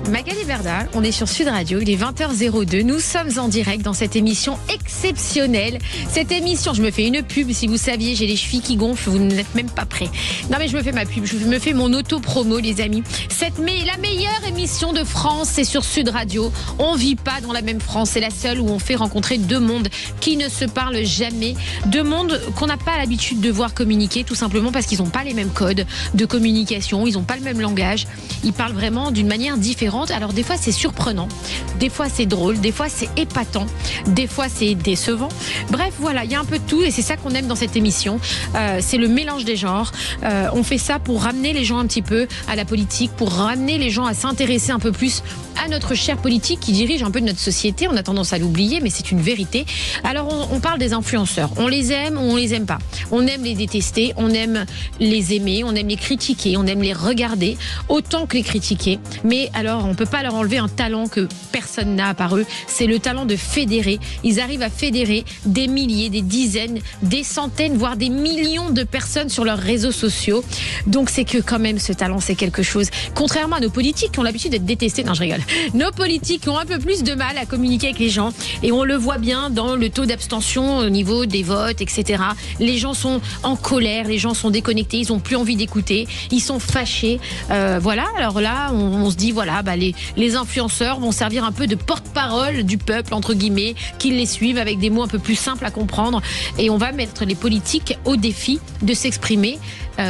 Magali Berda, on est sur Sud Radio, il est 20h02, nous sommes en direct dans cette émission exceptionnelle. Cette émission, je me fais une pub, si vous saviez, j'ai les chevilles qui gonflent, vous n'êtes même pas prêts. Non mais je me fais ma pub, je me fais mon auto-promo les amis. La meilleure émission de France, c'est sur Sud Radio. On vit pas dans la même France, c'est la seule où on fait rencontrer deux mondes qui ne se parlent jamais. Deux mondes qu'on n'a pas l'habitude de voir communiquer, tout simplement parce qu'ils n'ont pas les mêmes codes de communication, ils n'ont pas le même langage, ils parlent vraiment d'une manière différente. Alors des fois c'est surprenant, des fois c'est drôle, des fois c'est épatant, des fois c'est décevant. Bref voilà, il y a un peu de tout et c'est ça qu'on aime dans cette émission. C'est le mélange des genres. On fait ça pour ramener les gens un petit peu à la politique, pour ramener les gens à s'intéresser un peu plus à notre chère politique qui dirige un peu de notre société. On a tendance à l'oublier, mais c'est une vérité. Alors on parle des influenceurs. On les aime ou on les aime pas. On aime les détester, on aime les aimer, on aime les critiquer, on aime les regarder autant que les critiquer. Mais alors on peut pas leur enlever un talent que personne n'a à part eux. C'est le talent de fédérer. Ils arrivent à fédérer des milliers, des dizaines, des centaines, voire des millions de personnes sur leurs réseaux sociaux. Donc c'est que quand même ce talent c'est quelque chose. Contrairement à nos politiques qui ont l'habitude d'être détestés. Non je rigole. Nos politiques ont un peu plus de mal à communiquer avec les gens et on le voit bien dans le taux d'abstention au niveau des votes, etc. Les gens sont en colère, les gens sont déconnectés, ils ont plus envie d'écouter, ils sont fâchés. Voilà, alors là, on se dit, voilà, les influenceurs vont servir un peu de porte-parole du peuple, entre guillemets, qu'ils les suivent avec des mots un peu plus simples à comprendre et on va mettre les politiques au défi de s'exprimer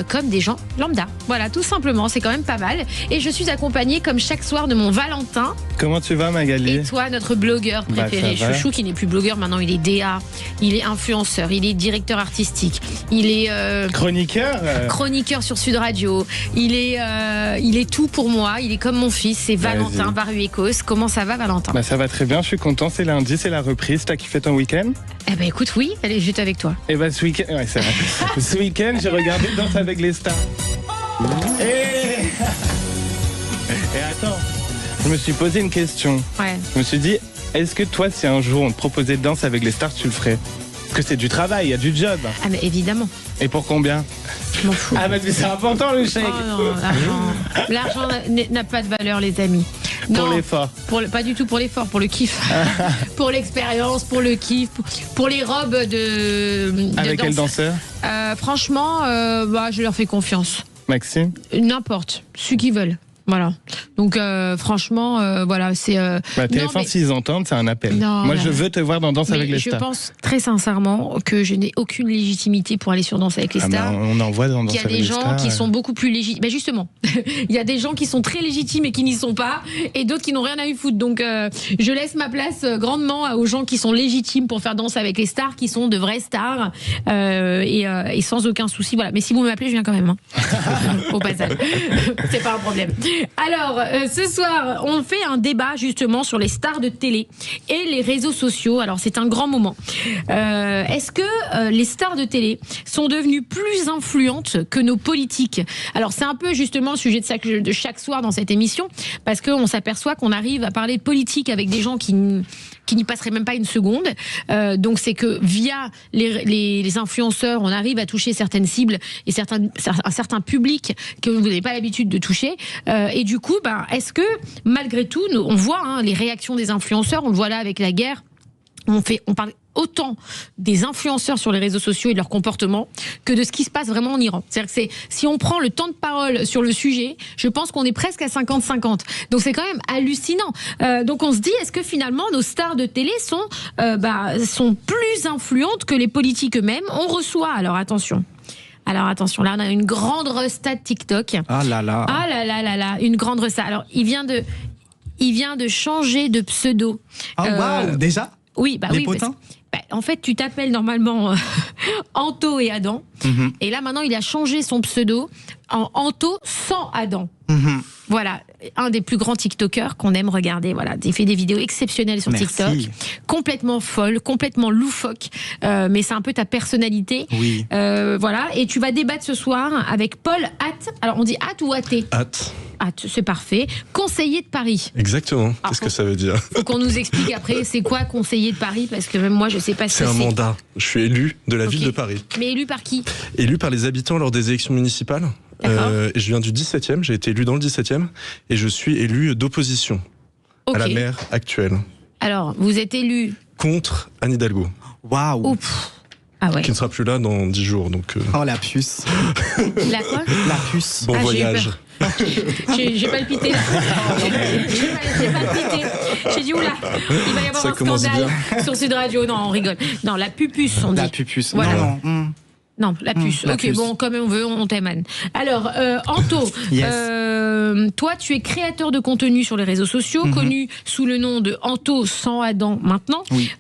comme des gens lambda. Voilà, tout simplement, c'est quand même pas mal. Et je suis accompagnée, comme chaque soir, de mon Valentin. Comment tu vas, Magali? Et toi, notre blogueur préféré, Chouchou, qui n'est plus blogueur, maintenant il est DA, il est influenceur, il est directeur artistique, il est chroniqueur sur Sud Radio, il est tout pour moi, il est comme mon fils, c'est Valentin Baruécos. Comment ça va, Valentin? Ça va très bien, je suis content, c'est lundi, c'est la reprise. T'as kiffé ton week-end? Eh ben écoute, oui, allez, juste avec toi. Eh ben ce week-end, ouais, c'est vrai. Ce week-end, j'ai regardé Danse avec les stars. Et attends, je me suis posé une question. Ouais. Je me suis dit, est-ce que toi, si un jour on te proposait de danser avec les stars, tu le ferais? Parce que c'est du travail, il y a du job. Ah mais évidemment. Et pour combien? Je m'en fous. Ah mais c'est important le chèque. Oh non, l'argent n'a pas de valeur, les amis. Pour l'effort. Pas du tout pour l'effort, pour le kiff. Pour l'expérience, pour le kiff, pour les robes de avec quel danseur? Franchement, je leur fais confiance. Maxime? N'importe, ceux qui veulent. Voilà. Donc franchement, voilà, c'est. TF1 s'ils entendent, c'est un appel. Non, moi, je veux te voir dans Danse avec les stars. Je pense très sincèrement que je n'ai aucune légitimité pour aller sur Danse avec les stars. On en voit dans Danse avec les stars. Il y a des gens qui sont beaucoup plus légitimes. Justement, il y a des gens qui sont très légitimes et qui n'y sont pas, et d'autres qui n'ont rien à y foutre. Donc, je laisse ma place grandement aux gens qui sont légitimes pour faire Danse avec les stars, qui sont de vraies stars, et sans aucun souci. Voilà. Mais si vous m'appelez, je viens quand même. Hein. Au passage, c'est pas un problème. Alors, ce soir, on fait un débat justement sur les stars de télé et les réseaux sociaux. Alors, c'est un grand moment. Est-ce que les stars de télé sont devenues plus influentes que nos politiques? Alors, c'est un peu justement le sujet de chaque soir dans cette émission, parce qu'on s'aperçoit qu'on arrive à parler de politique avec des gens qui n'y passeraient même pas une seconde. Donc, c'est que via les influenceurs, on arrive à toucher certaines cibles et un certain public que vous n'avez pas l'habitude de toucher. Et du coup, est-ce que malgré tout, on voit les réactions des influenceurs, on le voit là avec la guerre, on parle autant des influenceurs sur les réseaux sociaux et de leur comportement que de ce qui se passe vraiment en Iran. C'est-à-dire que si on prend le temps de parole sur le sujet, je pense qu'on est presque à 50-50. Donc c'est quand même hallucinant. Donc on se dit, est-ce que finalement nos stars de télé sont plus influentes que les politiques eux-mêmes? On reçoit, alors attention, là on a une grande resta de TikTok. Ah là là, une grande resta. Alors il vient de changer de pseudo. Ah waouh, déjà? Oui, les potins. En fait, tu t'appelles normalement Anto et Adam. Et là, maintenant, il a changé son pseudo en Anto sans Adam. Voilà, un des plus grands TikTokers qu'on aime regarder. Voilà, il fait des vidéos exceptionnelles sur TikTok. Complètement folle, complètement loufoque. Mais c'est un peu ta personnalité. Oui. Voilà, et tu vas débattre ce soir avec Paul Hatt. Alors, on dit Hatt ou Atté? Hatt. Ah, c'est parfait. Conseiller de Paris. Exactement. Ah, Qu'est-ce que ça veut dire? Faut qu'on nous explique après, c'est quoi conseiller de Paris, parce que même moi, je sais pas ce C'est que un c'est. mandat. Je suis élu de la ville Ok. de Paris. Mais élu par qui? Élu par les habitants lors des élections municipales. D'accord. Je viens du 17e, j'ai été élu dans le 17e, et je suis élu d'opposition Ok. à la maire actuelle, Alors, vous êtes élu. contre Anne Hidalgo, Waouh. Ouf. Ah ouais. qui ne sera plus là dans 10 jours. Donc, Oh, la puce. La quoi? La puce. bon Ah, j'ai eu voyage. peur. J'ai palpité là. J'ai palpité. J'ai dit oula, il va y avoir Ça un commence scandale sur Sud Radio. Non, on rigole. Non, la pupus, on dit. La pupuce. Voilà. Non, non. Non, la puce. la Ok, puce. bon, comme on veut, on t'aime, Anne. Alors, Anto, Yes. toi, tu es créateur de contenu sur les réseaux sociaux, connu sous le nom de Anto sans Adam maintenant. Oui.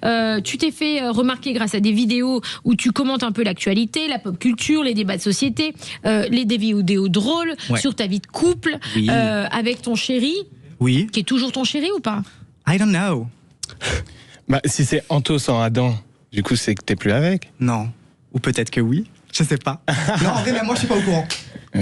Tu t'es fait remarquer grâce à des vidéos où tu commentes un peu l'actualité, la pop culture, les débats de société, des vidéos drôles Ouais. sur ta vie de couple, Oui. avec ton chéri, Oui. qui est toujours ton chéri ou pas? I don't know. Bah, si c'est Anto sans Adam, du coup, c'est que t'es plus avec. Non. Ou peut-être que oui. Je sais pas. Non, en vrai, même moi, je suis pas au courant. Ok.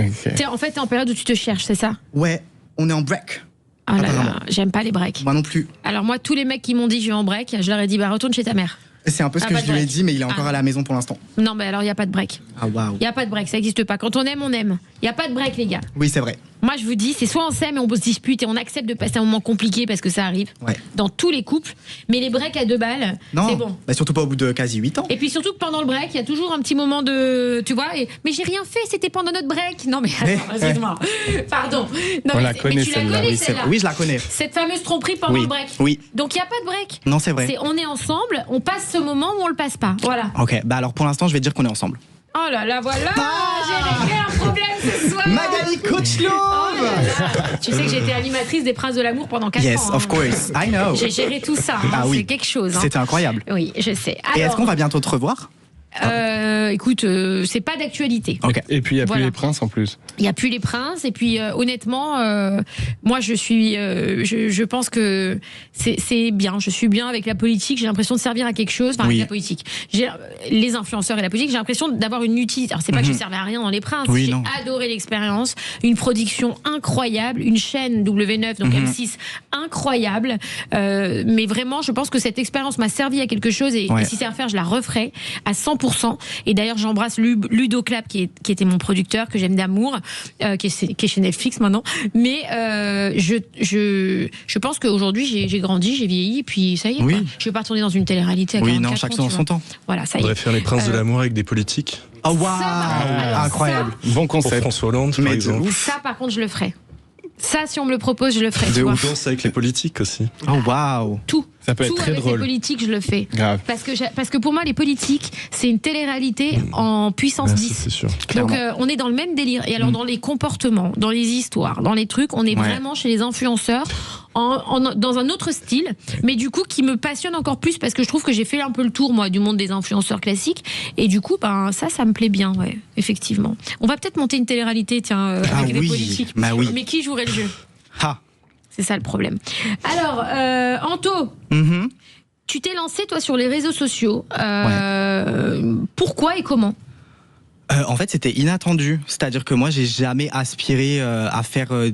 En fait, t'es en période où tu te cherches, c'est ça? Ouais, on est en break. Ah là là, Apparemment. j'aime pas les breaks. Moi non plus. Alors moi, tous les mecs qui m'ont dit je vais en break, je leur ai dit bah retourne chez ta mère. C'est un peu ce Ah, que pas je de lui ai break. dit, mais il est encore Ah. à la maison pour l'instant. Non, mais alors il y a pas de break. Ah, waouh. Il y a pas de break, ça n'existe pas. Quand on aime, on aime. Il y a pas de break, les gars. Oui, c'est vrai. Moi, je vous dis, c'est soit on s'aime et on se dispute et on accepte de passer un moment compliqué parce que ça arrive Ouais. dans tous les couples. Mais les breaks à 2 balles, Non. c'est bon. Bah, surtout pas au bout de quasi 8 ans. Et puis surtout que pendant le break, il y a toujours un petit moment de, tu vois. Mais j'ai rien fait, c'était pendant notre break. Non mais attends, excuse-moi. Pardon. Non, On mais la mais connaît, tu la celle-là. connais Oui, c'est celle-là. oui, je la connais. Cette fameuse tromperie pendant Oui. le break. Oui. Donc il y a pas de break. Non, c'est vrai. On est ensemble, on passe ce moment ou on le passe pas. Voilà. Ok, bah alors pour l'instant, je vais dire qu'on est ensemble. Oh là là, voilà, j'ai réglé un problème ce soir. Magali Coach Love. Oh là là. Tu sais que j'ai été animatrice des Princes de l'amour pendant 4 Yes, ans. of course. I know. J'ai géré tout ça. hein. Ah oui. C'est quelque chose. hein. C'était incroyable. Oui, je sais. Et est-ce Alors, qu'on va bientôt te revoir? écoute, c'est pas d'actualité. Ok. Et puis, il n'y a Voilà. plus les princes en plus. Il n'y a plus les princes. Et puis, honnêtement, moi, je pense que c'est bien. Je suis bien avec la politique. J'ai l'impression de servir à quelque chose. Enfin, Oui. avec la politique. Les influenceurs et la politique, j'ai l'impression d'avoir une utilité. Alors, c'est pas que je servais à rien dans les princes. Oui, J'ai non. adoré l'expérience. Une production incroyable. Une chaîne W9, donc M6, incroyable. Mais vraiment, je pense que cette expérience m'a servi à quelque chose. Et Ouais. si c'est à refaire, je la referai à 100%. Et d'ailleurs, j'embrasse Ludo Clap, qui était mon producteur, que j'aime d'amour, qui est chez Netflix maintenant. Mais je pense qu'aujourd'hui, j'ai grandi, j'ai vieilli, puis ça y est. Oui. Quoi. Je vais pas retourner dans une télé-réalité à Oui, 44 non, chaque ans, chose en tu son vois. temps. Voilà, ça On y est. devrait faire les princes de l'amour avec des politiques. Oh, waouh. alors, Incroyable. Bon Pour concept. François Hollande, par Mais de exemple. ouf. Ça, par contre, je le ferai. Ça, si on me le propose, je le ferai. De tu vois. ouf. Danse avec les politiques aussi. Oh, waouh. Tout. Ça peut être Tout très avec drôle. les politiques, je le fais. Grave. Parce que pour moi, les politiques, c'est une télé-réalité en puissance Merci, 10. c'est sûr. Donc Clairement. on est dans le même délire. Et alors dans les comportements, dans les histoires, dans les trucs, on est Ouais. vraiment chez les influenceurs dans un autre style, mais du coup qui me passionne encore plus parce que je trouve que j'ai fait un peu le tour moi du monde des influenceurs classiques et du coup ben ça me plaît bien, ouais, effectivement. On va peut-être monter une télé-réalité tiens Ah avec les oui, politiques. bah oui. Mais qui jouerait le jeu? Ha. C'est ça le problème. Alors Anto, Mhm. tu t'es lancé toi sur les réseaux sociaux. Pourquoi et comment? En fait, c'était inattendu. C'est-à-dire que moi, j'ai jamais aspiré à faire de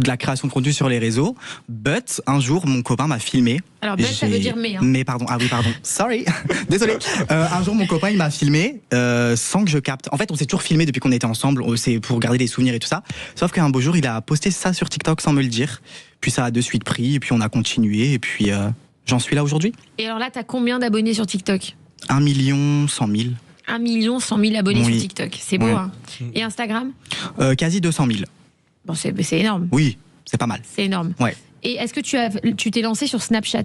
la création de contenu sur les réseaux. But un jour, mon copain m'a filmé. Alors, but, ça veut dire mais, hein. Mais pardon. Ah oui, pardon. Sorry. Désolé. Un jour, mon copain, il m'a filmé sans que je capte. En fait, on s'est toujours filmé depuis qu'on était ensemble. C'est pour garder des souvenirs et tout ça. Sauf qu'un beau jour, il a posté ça sur TikTok sans me le dire. Puis ça a de suite pris. Et puis on a continué. Et puis j'en suis là aujourd'hui. Et alors là, t'as combien d'abonnés sur TikTok? 1 100 000. 1 100 000 abonnés Oui. sur TikTok. C'est beau, Ouais. hein. Et Instagram? Quasi 200 000. Bon, c'est énorme. Oui, c'est pas mal. C'est énorme. Ouais. Et est-ce que tu t'es lancé sur Snapchat?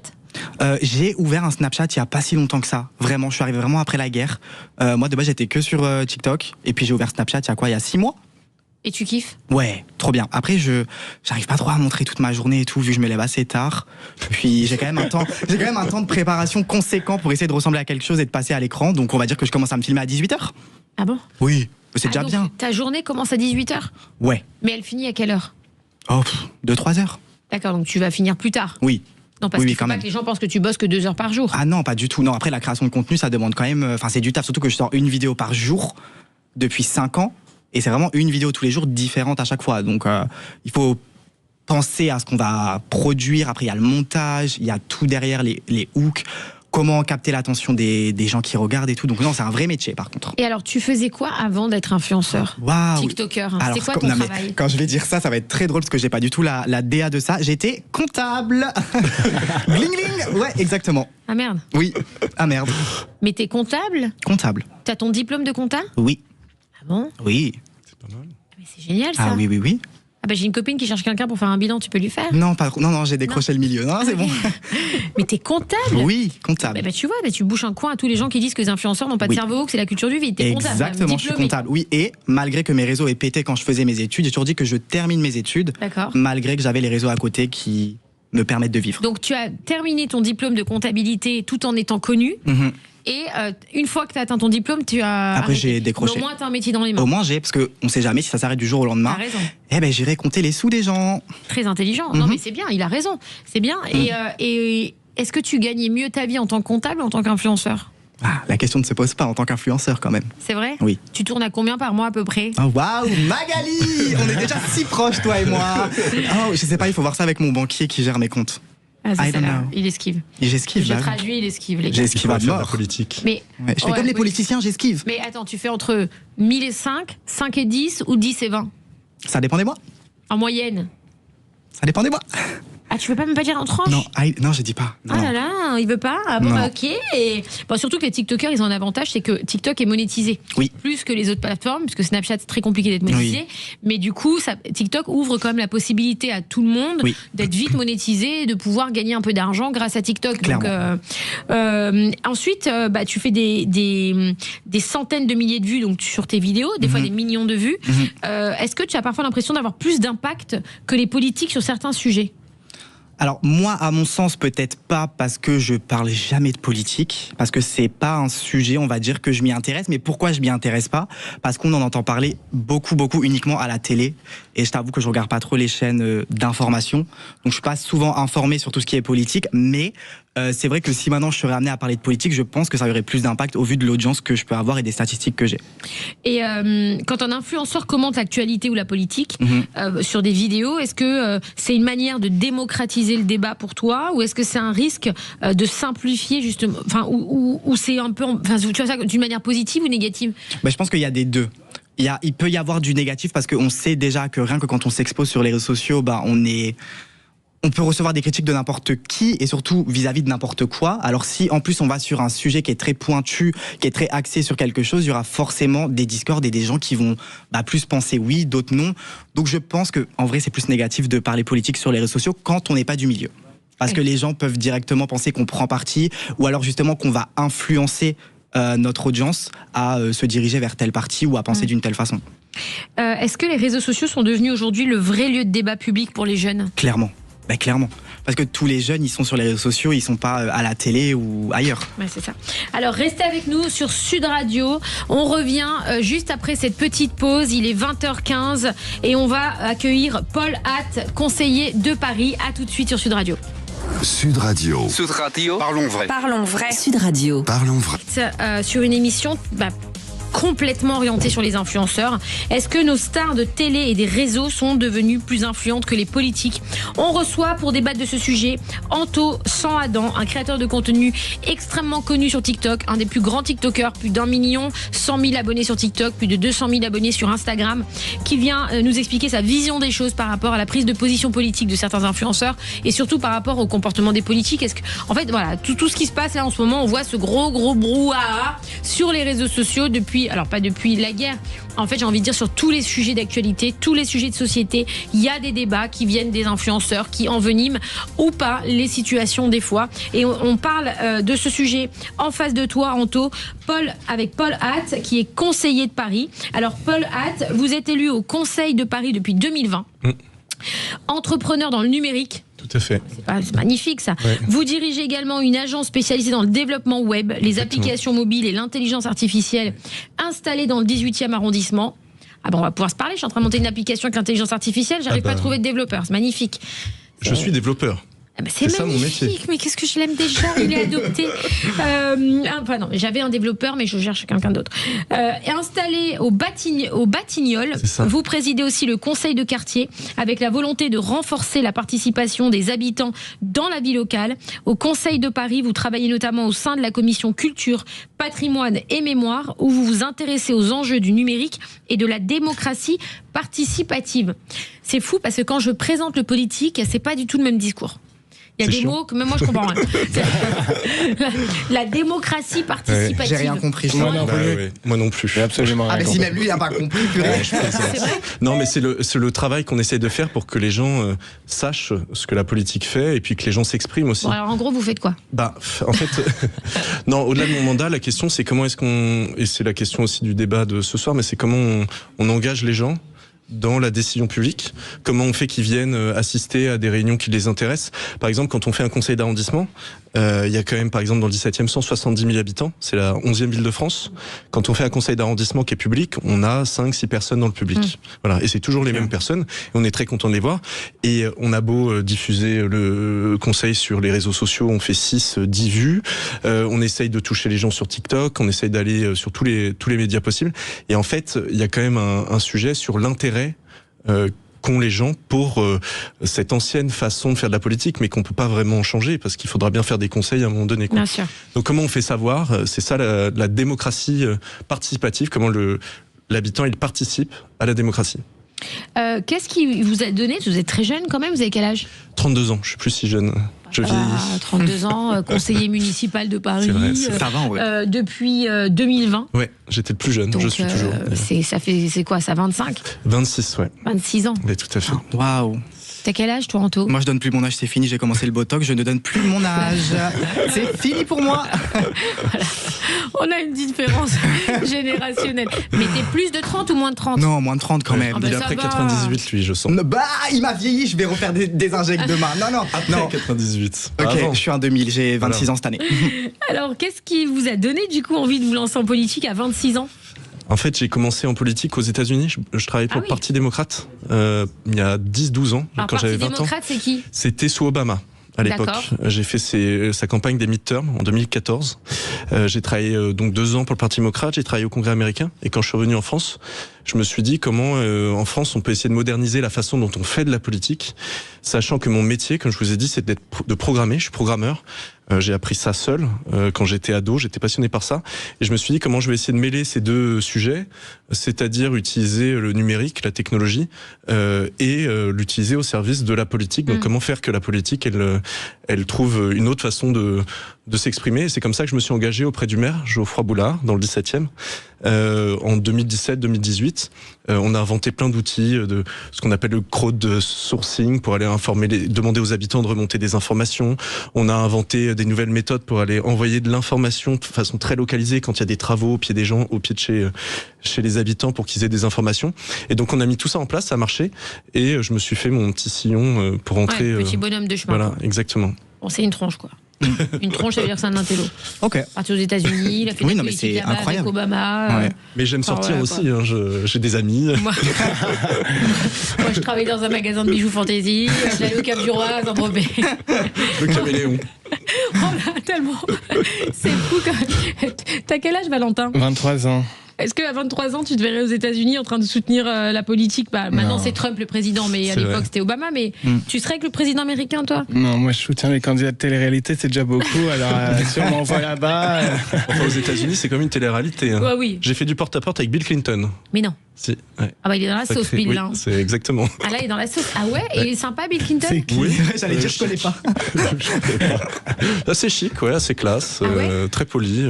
J'ai ouvert un Snapchat il y a pas si longtemps que ça. Vraiment, je suis arrivé vraiment après la guerre. Moi, de base, j'étais que sur TikTok. Et puis, j'ai ouvert Snapchat il y a 6 mois. Et tu kiffes? Ouais, trop bien. Après, j'arrive pas trop à montrer toute ma journée et tout, vu que je me lève assez tard. Puis, j'ai quand même un temps de préparation conséquent pour essayer de ressembler à quelque chose et de passer à l'écran. Donc, on va dire que je commence à me filmer à 18h. Ah bon? Oui, c'est déjà donc, bien. Ta journée commence à 18h? Ouais. Mais elle finit à quelle heure? Oh, 2-3 heures. D'accord, donc tu vas finir plus tard. Oui. Non, parce Oui, qu'il oui, faut quand pas même. que les gens pensent que tu bosses que 2 heures par jour. Ah non, pas du tout. Non, après, la création de contenu, ça demande quand même. Enfin, c'est du taf. Surtout que je sors une vidéo par jour depuis 5 ans. Et c'est vraiment une vidéo tous les jours différente à chaque fois. Donc, il faut penser à ce qu'on va produire. Après, il y a le montage, il y a tout derrière, les hooks. Comment capter l'attention des gens qui regardent et tout. Donc non, c'est un vrai métier par contre. Et alors, tu faisais quoi avant d'être influenceur? Waouh. TikToker, hein. Alors, C'était quoi ton travail? quand je vais dire ça, ça va être très drôle parce que j'ai pas du tout la DA de ça. J'étais comptable. Gling gling. Ouais, exactement. Ah merde. Oui. Ah merde. Mais t'es comptable? Comptable. T'as ton diplôme de compta? Oui. Ah bon? Oui. C'est pas mal. Mais c'est génial ça. Ah oui, oui, oui. Ah bah j'ai une copine qui cherche quelqu'un pour faire un bilan, tu peux lui faire? Non, non, j'ai décroché le milieu. Non, c'est bon. Mais t'es comptable? Oui, comptable. Bah tu vois, tu bouches un coin à tous les gens qui disent que les influenceurs n'ont pas de Oui. cerveau, que c'est la culture du vide. T'es comptable. Exactement, je suis comptable. Oui, et malgré que mes réseaux aient pété quand je faisais mes études, j'ai toujours dit que je termine mes études, D'accord. malgré que j'avais les réseaux à côté qui me permettent de vivre. Donc tu as terminé ton diplôme de comptabilité tout en étant connu. Mhm. Et une fois que tu as atteint ton diplôme, tu as. Après, arrêté. j'ai décroché. Mais au moins, tu as un métier dans les mains. Au moins, parce qu'on sait jamais si ça s'arrête du jour au lendemain. T'as raison. Eh ben, j'irai compter les sous des gens. Très intelligent. Non, mais c'est bien, il a raison. C'est bien. Et est-ce que tu gagnais mieux ta vie en tant que comptable ou en tant qu'influenceur? Ah, la question ne se pose pas en tant qu'influenceur quand même. C'est vrai? Oui. Tu tournes à combien par mois à peu près? Oh, waouh, Magali. On est déjà si proches, toi et moi. Oh, je sais pas, il faut voir ça avec mon banquier qui gère mes comptes. Ah, c'est I ça, don't là. know. Il esquive. Et j'esquive, Je bah. traduis, il esquive, les gars. J'esquive à faire de la mort. politique. Mais, Ouais, je fais ouais, comme les oui. politiciens, j'esquive. Mais attends, tu fais entre 1000 et 5, 5 et 10 ou 10 et 20? Ça dépend des mois. En moyenne. Ça dépend des mois. Ah, tu veux pas même pas dire en tranche? Non, je dis pas. Non, Ah non. là là, il veut pas. Ah bon, Non. bah ok. Et bon, surtout que les TikTokers, ils ont un avantage, c'est que TikTok est monétisé. Oui. Plus que les autres plateformes, puisque Snapchat, c'est très compliqué d'être monétisé. Mais du coup, TikTok ouvre quand même la possibilité à tout le monde Oui. d'être vite monétisé et de pouvoir gagner un peu d'argent grâce à TikTok. Clairement. Donc, ensuite, tu fais des centaines de milliers de vues donc, sur tes vidéos, des fois des millions de vues. Est-ce que tu as parfois l'impression d'avoir plus d'impact que les politiques sur certains sujets? Alors moi, à mon sens, peut-être pas parce que je parle jamais de politique, parce que c'est pas un sujet, on va dire, que je m'y intéresse. Mais pourquoi je m'y intéresse pas? Parce qu'on en entend parler beaucoup uniquement à la télé. Et je t'avoue que je regarde pas trop les chaînes d'information. Donc je suis pas souvent informé sur tout ce qui est politique. Mais c'est vrai que si maintenant je serais amené à parler de politique, je pense que ça aurait plus d'impact au vu de l'audience que je peux avoir et des statistiques que j'ai. Et quand un influenceur commente l'actualité ou la politique sur des vidéos, est-ce que c'est une manière de démocratiser le débat pour toi, ou est-ce que c'est un risque de simplifier justement, enfin, ou c'est un peu, enfin, tu vois ça d'une manière positive ou négative? Je pense qu'il y a des deux. Il peut y avoir du négatif parce qu'on sait déjà que rien que quand on s'expose sur les réseaux sociaux, on peut recevoir des critiques de n'importe qui et surtout vis-à-vis de n'importe quoi. Alors si en plus on va sur un sujet qui est très pointu, qui est très axé sur quelque chose, il y aura forcément des discordes et des gens qui vont plus penser oui, d'autres non. Donc je pense que en vrai c'est plus négatif de parler politique sur les réseaux sociaux quand on n'est pas du milieu. Parce que les gens peuvent directement penser qu'on prend parti ou alors justement qu'on va influencer notre audience à se diriger vers tel parti ou à penser d'une telle façon. Est-ce que les réseaux sociaux sont devenus aujourd'hui le vrai lieu de débat public pour les jeunes? Clairement. Clairement. Parce que tous les jeunes, ils sont sur les réseaux sociaux, ils sont pas à la télé ou ailleurs. Ouais, c'est ça. Alors, restez avec nous sur Sud Radio. On revient juste après cette petite pause. Il est 20h15 et on va accueillir Paul Hatt, conseiller de Paris. À tout de suite sur Sud Radio. Sud Radio. Sud Radio. Parlons vrai. Parlons vrai. Sud Radio. Parlons vrai. Sur une émission complètement orientée sur les influenceurs. Est-ce que nos stars de télé et des réseaux sont devenues plus influentes que les politiques? On reçoit pour débattre de ce sujet Anto Sans Adam, un créateur de contenu extrêmement connu sur TikTok, un des plus grands TikTokers, plus d'1 100 000 abonnés sur TikTok, plus de 200 000 abonnés sur Instagram, qui vient nous expliquer sa vision des choses par rapport à la prise de position politique de certains influenceurs et surtout par rapport au comportement des politiques. Est-ce que, en fait, voilà, tout ce qui se passe là en ce moment, on voit ce gros brouhaha sur les réseaux sociaux depuis, alors pas depuis la guerre, en fait j'ai envie de dire sur tous les sujets d'actualité, tous les sujets de société, il y a des débats qui viennent des influenceurs, qui enveniment ou pas les situations des fois. Et on parle de ce sujet en face de toi, Anto, avec Paul Hatt, qui est conseiller de Paris. Alors Paul Hatt, vous êtes élu au Conseil de Paris depuis 2020. Entrepreneur dans le numérique. Tout à fait. C'est magnifique ça. Ouais. Vous dirigez également une agence spécialisée dans le développement web, les applications mobiles et l'intelligence artificielle, installée dans le 18e arrondissement. Ah bon, on va pouvoir se parler. Je suis en train de monter une application avec l'intelligence artificielle. J'arrive pas à trouver de développeur. C'est magnifique. Je suis développeur. Ah bah c'est ça mon métier. magnifique, mais qu'est-ce que je l'aime déjà, il est adopté. Enfin non, j'avais un développeur, mais je cherche quelqu'un d'autre. Installé au Batignolles, C'est ça. vous présidez aussi le conseil de quartier, avec la volonté de renforcer la participation des habitants dans la vie locale. Au conseil de Paris, vous travaillez notamment au sein de la commission culture, patrimoine et mémoire, où vous vous intéressez aux enjeux du numérique et de la démocratie participative. C'est fou parce que quand je présente le politique, c'est pas du tout le même discours. Il y a C'est des chiant. mots que même moi je comprends rien. La démocratie participative. J'ai rien compris. Moi non Bah plus. ouais, moi non plus. J'ai absolument Ah, rien mais si compris. même lui, il n'a pas compris, purée. C'est vrai. Non, mais c'est le travail qu'on essaie de faire pour que les gens sachent ce que la politique fait et puis que les gens s'expriment aussi. Bon, alors en gros, vous faites quoi? Bah, en fait, non, au-delà de mon mandat, la question c'est comment est-ce qu'on, et c'est la question aussi du débat de ce soir, mais c'est comment on engage les gens dans la décision publique, comment on fait qu'ils viennent assister à des réunions qui les intéressent. Par exemple, quand on fait un conseil d'arrondissement, il y a quand même, par exemple, dans le 17e, 170 000 habitants, c'est la 11e ville de France. Quand on fait un conseil d'arrondissement qui est public, on a 5-6 personnes dans le public. Voilà, et c'est toujours les mêmes personnes, et on est très content de les voir. Et on a beau diffuser le conseil sur les réseaux sociaux, on fait 6-10 vues, on essaye de toucher les gens sur TikTok, on essaye d'aller sur tous les médias possibles. Et en fait, il y a quand même un sujet sur l'intérêt qu'ont les gens pour cette ancienne façon de faire de la politique, mais qu'on peut pas vraiment changer parce qu'il faudra bien faire des conseils à un moment donné, quoi. Bien sûr. Donc comment on fait savoir? C'est ça la démocratie participative, comment l'habitant il participe à la démocratie. Qu'est-ce qui vous a donné? Vous êtes très jeune quand même, vous avez quel âge? 32 ans, je suis plus si jeune. Je vieillis. 32 ans, conseiller municipal de Paris. C'est vrai, Ça va, ouais. Depuis 2020. Ouais, j'étais le plus jeune, Donc, je suis toujours. c'est quoi, ça 25? 26, ouais. 26 ans. Mais tout à fait. Waouh. T'as quel âge, toi, Anto? Moi, je donne plus mon âge, c'est fini. J'ai commencé le botox, je ne donne plus mon âge. C'est fini pour moi. On a une différence générationnelle. Mais t'es plus de 30 ou moins de 30? Non, moins de 30 quand même. Ah bah, Il est ça après va. 98, lui, je sens. Bah, il m'a vieilli, je vais refaire des injects demain. Non. Après 98. Ok, Avant. je suis un 2000, j'ai 26 ans cette année. Alors, qu'est-ce qui vous a donné, du coup, envie de vous lancer en politique à 26 ans? En fait, j'ai commencé en politique aux États-Unis. Je travaillais pour Ah le oui. Parti démocrate il y a 10-12 ans, Alors, quand j'avais Parti 20 ans. démocrate, c'est qui? C'était sous Obama. À l'époque, D'accord. j'ai fait sa campagne des midterms en 2014. J'ai travaillé donc 2 ans pour le Parti démocrate. J'ai travaillé au Congrès américain. Et quand je suis revenu en France, je me suis dit comment en France on peut essayer de moderniser la façon dont on fait de la politique, sachant que mon métier, comme je vous ai dit, c'est de programmer. Je suis programmeur. J'ai appris ça seul quand j'étais ado. J'étais passionné par ça. Et je me suis dit comment je vais essayer de mêler ces deux sujets, c'est-à-dire utiliser le numérique, la technologie, et l'utiliser au service de la politique. Donc comment faire que la politique, elle trouve une autre façon de s'exprimer. Et c'est comme ça que je me suis engagé auprès du maire, Geoffroy Boulard, dans le 17e. En 2017-2018, on a inventé plein d'outils de ce qu'on appelle le crowdsourcing pour aller demander aux habitants de remonter des informations. On a inventé des nouvelles méthodes pour aller envoyer de l'information de façon très localisée quand il y a des travaux au pied des gens, au pied de chez les habitants pour qu'ils aient des informations. Et donc on a mis tout ça en place, ça a marché. Et je me suis fait mon petit sillon pour entrer. Ouais, petit bonhomme de chemin. Voilà, Quoi. exactement. Bon, c'est une tronche, quoi. Une tronche, ça veut dire que c'est un intello. Ok. Parti aux États-Unis, il a fait Oui, de la non, mais politique c'est là-bas avec incroyable. Obama. Ouais. Mais j'aime sortir ouais, aussi, hein, j'ai des amis. Moi, je travaille dans un magasin de bijoux fantaisie, j'allais au Cap du Roi, à Saint-Tropez. Le caméléon. Oh là, tellement. C'est fou quand même. T'as quel âge, Valentin? 23 ans. Est-ce qu'à 23 ans, tu te verrais aux États-Unis en train de soutenir la politique? Maintenant, c'est Trump le président, mais à C'est l'époque, vrai. c'était Obama. Mais tu serais avec le président américain, toi? Non, moi je soutiens les candidats de télé-réalité, c'est déjà beaucoup. Alors si on m'envoie là-bas. Enfin, aux États-Unis, c'est comme une télé-réalité. Hein. Ouais, oui. J'ai fait du porte-à-porte avec Bill Clinton. Mais non. Si, ouais. Ah bah, il est dans la Ça sauce, crée- Bill. oui, Hein. c'est exactement. Ah là, il est dans la sauce. Ah ouais? Et il est sympa, Bill Clinton? C'est qui? Oui, J'allais dire, je connais pas. assez chic, ouais, assez classe, Ah ouais très poli.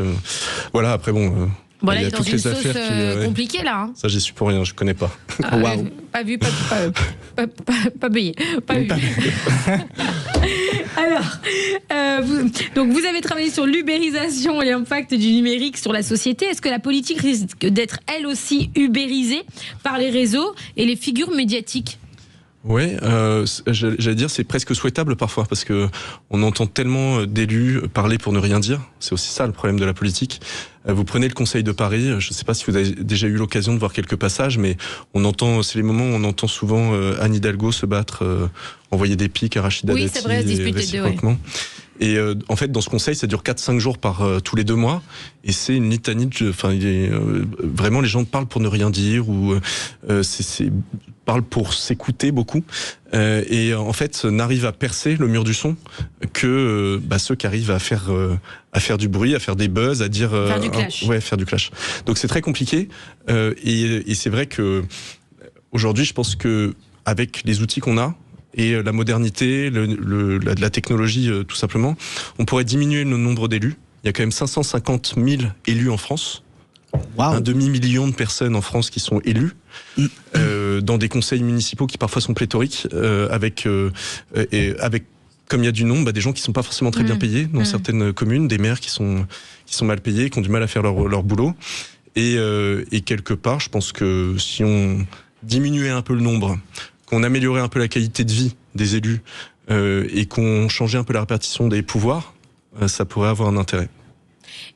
Voilà, après bon. Bon, là, il y il a est dans toutes une les sauce affaires qui, ouais. compliquée, là. Hein. Ça, j'y suis pour rien, je connais pas. Ah, Waouh. Pas vu, pas payé. Pas vu. Alors, donc vous avez travaillé sur l'ubérisation et l'impact du numérique sur la société. Est-ce que la politique risque d'être elle aussi ubérisée par les réseaux et les figures médiatiques? Ouais, j'allais dire c'est presque souhaitable parfois parce que on entend tellement d'élus parler pour ne rien dire. C'est aussi ça le problème de la politique. Vous prenez le Conseil de Paris, je ne sais pas si vous avez déjà eu l'occasion de voir quelques passages, mais c'est les moments où on entend souvent Anne Hidalgo se battre, envoyer des pics à Rachida Dati, c'est vrai, se disputer réciproquement. Et en fait, dans ce conseil, ça dure 4-5 jours par tous les 2 mois, et c'est une litanie. Vraiment, les gens parlent pour ne rien dire ou parlent pour s'écouter beaucoup. Et en fait, n'arrivent à percer le mur du son que ceux qui arrivent à faire du bruit, à faire des buzz, à dire faire du clash. Faire du clash. Donc c'est très compliqué. Et c'est vrai que aujourd'hui, je pense que avec les outils qu'on a, et la modernité, la technologie, tout simplement, on pourrait diminuer le nombre d'élus. Il y a quand même 550 000 élus en France. Wow. Un demi-million de personnes en France qui sont élues dans des conseils municipaux qui parfois sont pléthoriques, avec comme il y a du nombre, des gens qui sont pas forcément très bien payés dans certaines communes, des maires qui sont mal payés, qui ont du mal à faire leur boulot. Et quelque part, je pense que si on diminuait un peu le nombre, qu'on améliorait un peu la qualité de vie des élus et qu'on changeait un peu la répartition des pouvoirs, ça pourrait avoir un intérêt.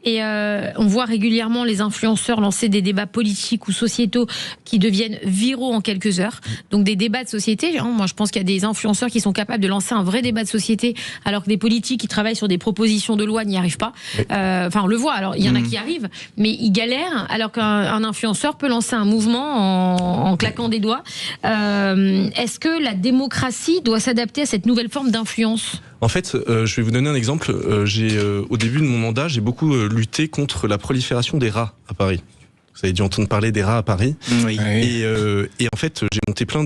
Et on voit régulièrement les influenceurs lancer des débats politiques ou sociétaux qui deviennent viraux en quelques heures. Donc des débats de société. Moi, je pense qu'il y a des influenceurs qui sont capables de lancer un vrai débat de société, alors que des politiques qui travaillent sur des propositions de loi n'y arrivent pas. Enfin, on le voit. Alors, il y en a qui arrivent, mais ils galèrent, alors qu'un influenceur peut lancer un mouvement en claquant des doigts. Est-ce que la démocratie doit s'adapter à cette nouvelle forme d'influence ? En fait, je vais vous donner un exemple. Au début de mon mandat, j'ai beaucoup lutté contre la prolifération des rats à Paris. Vous avez dû entendre parler des rats à Paris. Oui. Et en fait, j'ai monté plein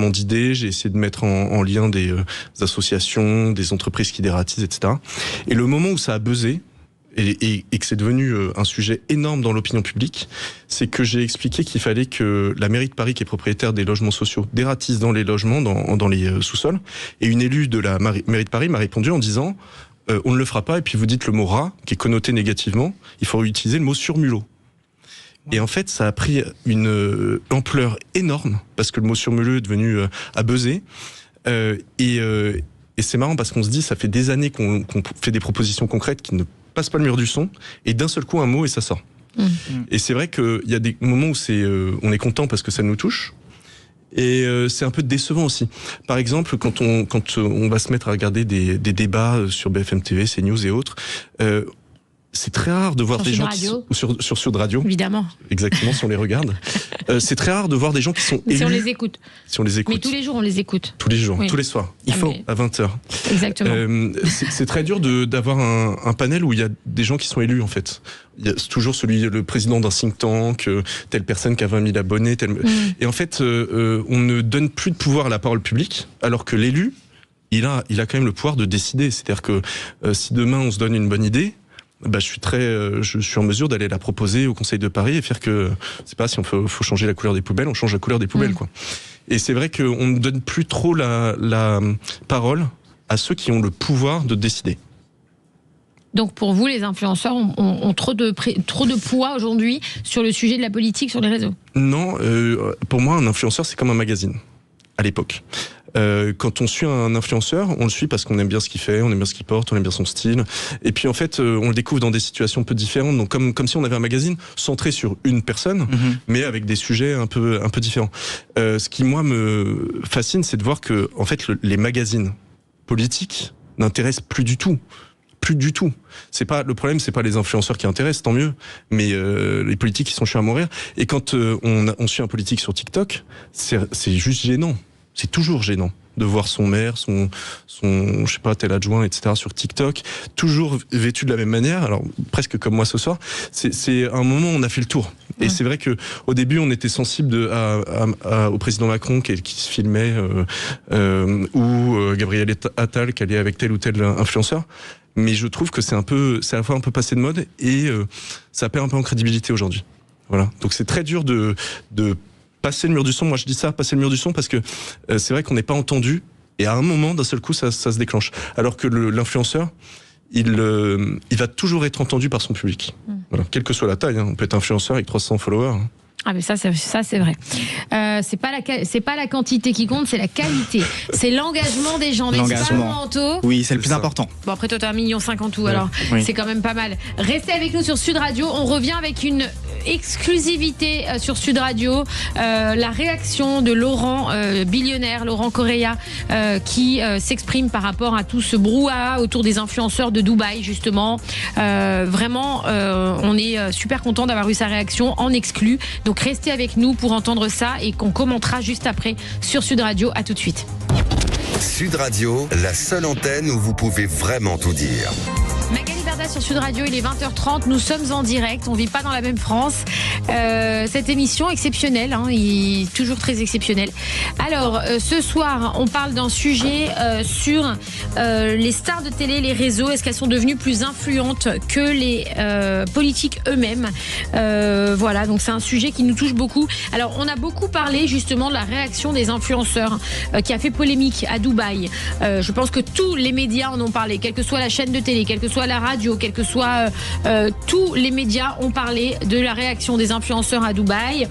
d'idées. J'ai essayé de mettre en lien des associations, des entreprises qui dératisent, etc. Et le moment où ça a buzzé, et que c'est devenu un sujet énorme dans l'opinion publique, c'est que j'ai expliqué qu'il fallait que la mairie de Paris, qui est propriétaire des logements sociaux, dératise dans les logements, dans les sous-sols. Et une élue de la mairie de Paris m'a répondu en disant on ne le fera pas, et puis vous dites le mot rat, qui est connoté négativement, il faut utiliser le mot surmulot. Et en fait, ça a pris une ampleur énorme, parce que le mot surmulot est devenu à buzzer. Et c'est marrant, parce qu'on se dit, ça fait des années qu'on fait des propositions concrètes qui ne passe pas le mur du son, et d'un seul coup un mot et ça sort. Et c'est vrai qu'il y a des moments où on est content parce que ça nous touche, et c'est un peu décevant aussi. Par exemple, quand on va se mettre à regarder des débats sur BFM TV, CNews et autres, c'est très rare de voir des gens sur Sud Radio. Évidemment. Exactement, si on les regarde. C'est très rare de voir des gens qui sont élus. Si on les écoute. Si on les écoute. Mais tous les jours, on les écoute. Tous les jours, oui. Tous les soirs. Il faut. À 20h. Exactement. C'est très dur d'avoir un panel où il y a des gens qui sont élus, en fait. Il y a toujours le président d'un think tank, telle personne qui a 20 000 abonnés. Et en fait, on ne donne plus de pouvoir à la parole publique, alors que l'élu, il a quand même le pouvoir de décider. C'est-à-dire que si demain on se donne une bonne idée, je suis en mesure d'aller la proposer au Conseil de Paris et faire que, c'est pas si faut changer la couleur des poubelles, on change la couleur des poubelles, quoi. Et c'est vrai qu'on ne donne plus trop la parole à ceux qui ont le pouvoir de décider. Donc pour vous, les influenceurs ont trop de poids aujourd'hui sur le sujet de la politique sur les réseaux ? Non, pour moi, un influenceur, c'est comme un magazine, à l'époque. Quand on suit un influenceur, on le suit parce qu'on aime bien ce qu'il fait, on aime bien ce qu'il porte, on aime bien son style. Et puis en fait, on le découvre dans des situations un peu différentes. Donc comme si on avait un magazine centré sur une personne, mais avec des sujets un peu différents. Ce qui moi me fascine, c'est de voir que en fait les magazines politiques n'intéressent plus du tout. Plus du tout. Le problème, c'est pas les influenceurs qui intéressent, tant mieux, mais les politiques qui sont chiants à mourir. Et quand on suit un politique sur TikTok, c'est juste gênant. C'est toujours gênant de voir son maire, son je sais pas, tel adjoint, etc. sur TikTok, toujours vêtu de la même manière. Alors presque comme moi ce soir. C'est un moment où on a fait le tour. Et c'est vrai que au début, on était sensible au président Macron qui se filmait, ou Gabriel Attal qui allait avec tel ou tel influenceur. Mais je trouve que c'est à la fois un peu passé de mode et ça perd un peu en crédibilité aujourd'hui. Voilà. Donc c'est très dur de passer le mur du son. Moi je dis ça, passer le mur du son, parce que c'est vrai qu'on n'est pas entendu, et à un moment, d'un seul coup, ça se déclenche. Alors que l'influenceur, il va toujours être entendu par son public. Voilà. Quelle que soit la taille, hein. On peut être influenceur avec 300 followers. Ah mais ça c'est vrai. C'est pas la quantité qui compte, c'est la qualité. C'est l'engagement des gens. Mais c'est pas le manteau. Oui, c'est le plus important. Bon après toi t'as 1,5 million tout, alors c'est quand même pas mal. Restez avec nous sur Sud Radio. On revient avec une exclusivité sur Sud Radio. La réaction de Laurent Billionnaire, Laurent Correia, qui s'exprime par rapport à tout ce brouhaha autour des influenceurs de Dubaï justement. Vraiment, on est super content d'avoir eu sa réaction en exclu. Donc restez avec nous pour entendre ça et qu'on commentera juste après sur Sud Radio. À tout de suite. Sud Radio, la seule antenne où vous pouvez vraiment tout dire. Magali Berda sur Sud Radio, il est 20h30, nous sommes en direct, on ne vit pas dans la même France. Cette émission exceptionnelle, toujours très exceptionnelle. Alors, ce soir, on parle d'un sujet sur les stars de télé, les réseaux. Est-ce qu'elles sont devenues plus influentes que les politiques eux-mêmes? Voilà, donc c'est un sujet qui nous touche beaucoup. Alors, on a beaucoup parlé justement de la réaction des influenceurs qui a fait polémique à Dubaï. Je pense que tous les médias en ont parlé, quelle que soit la chaîne de télé, quelle que soit la radio, quel que soit tous les médias ont parlé de la réaction des influenceurs à Dubaï.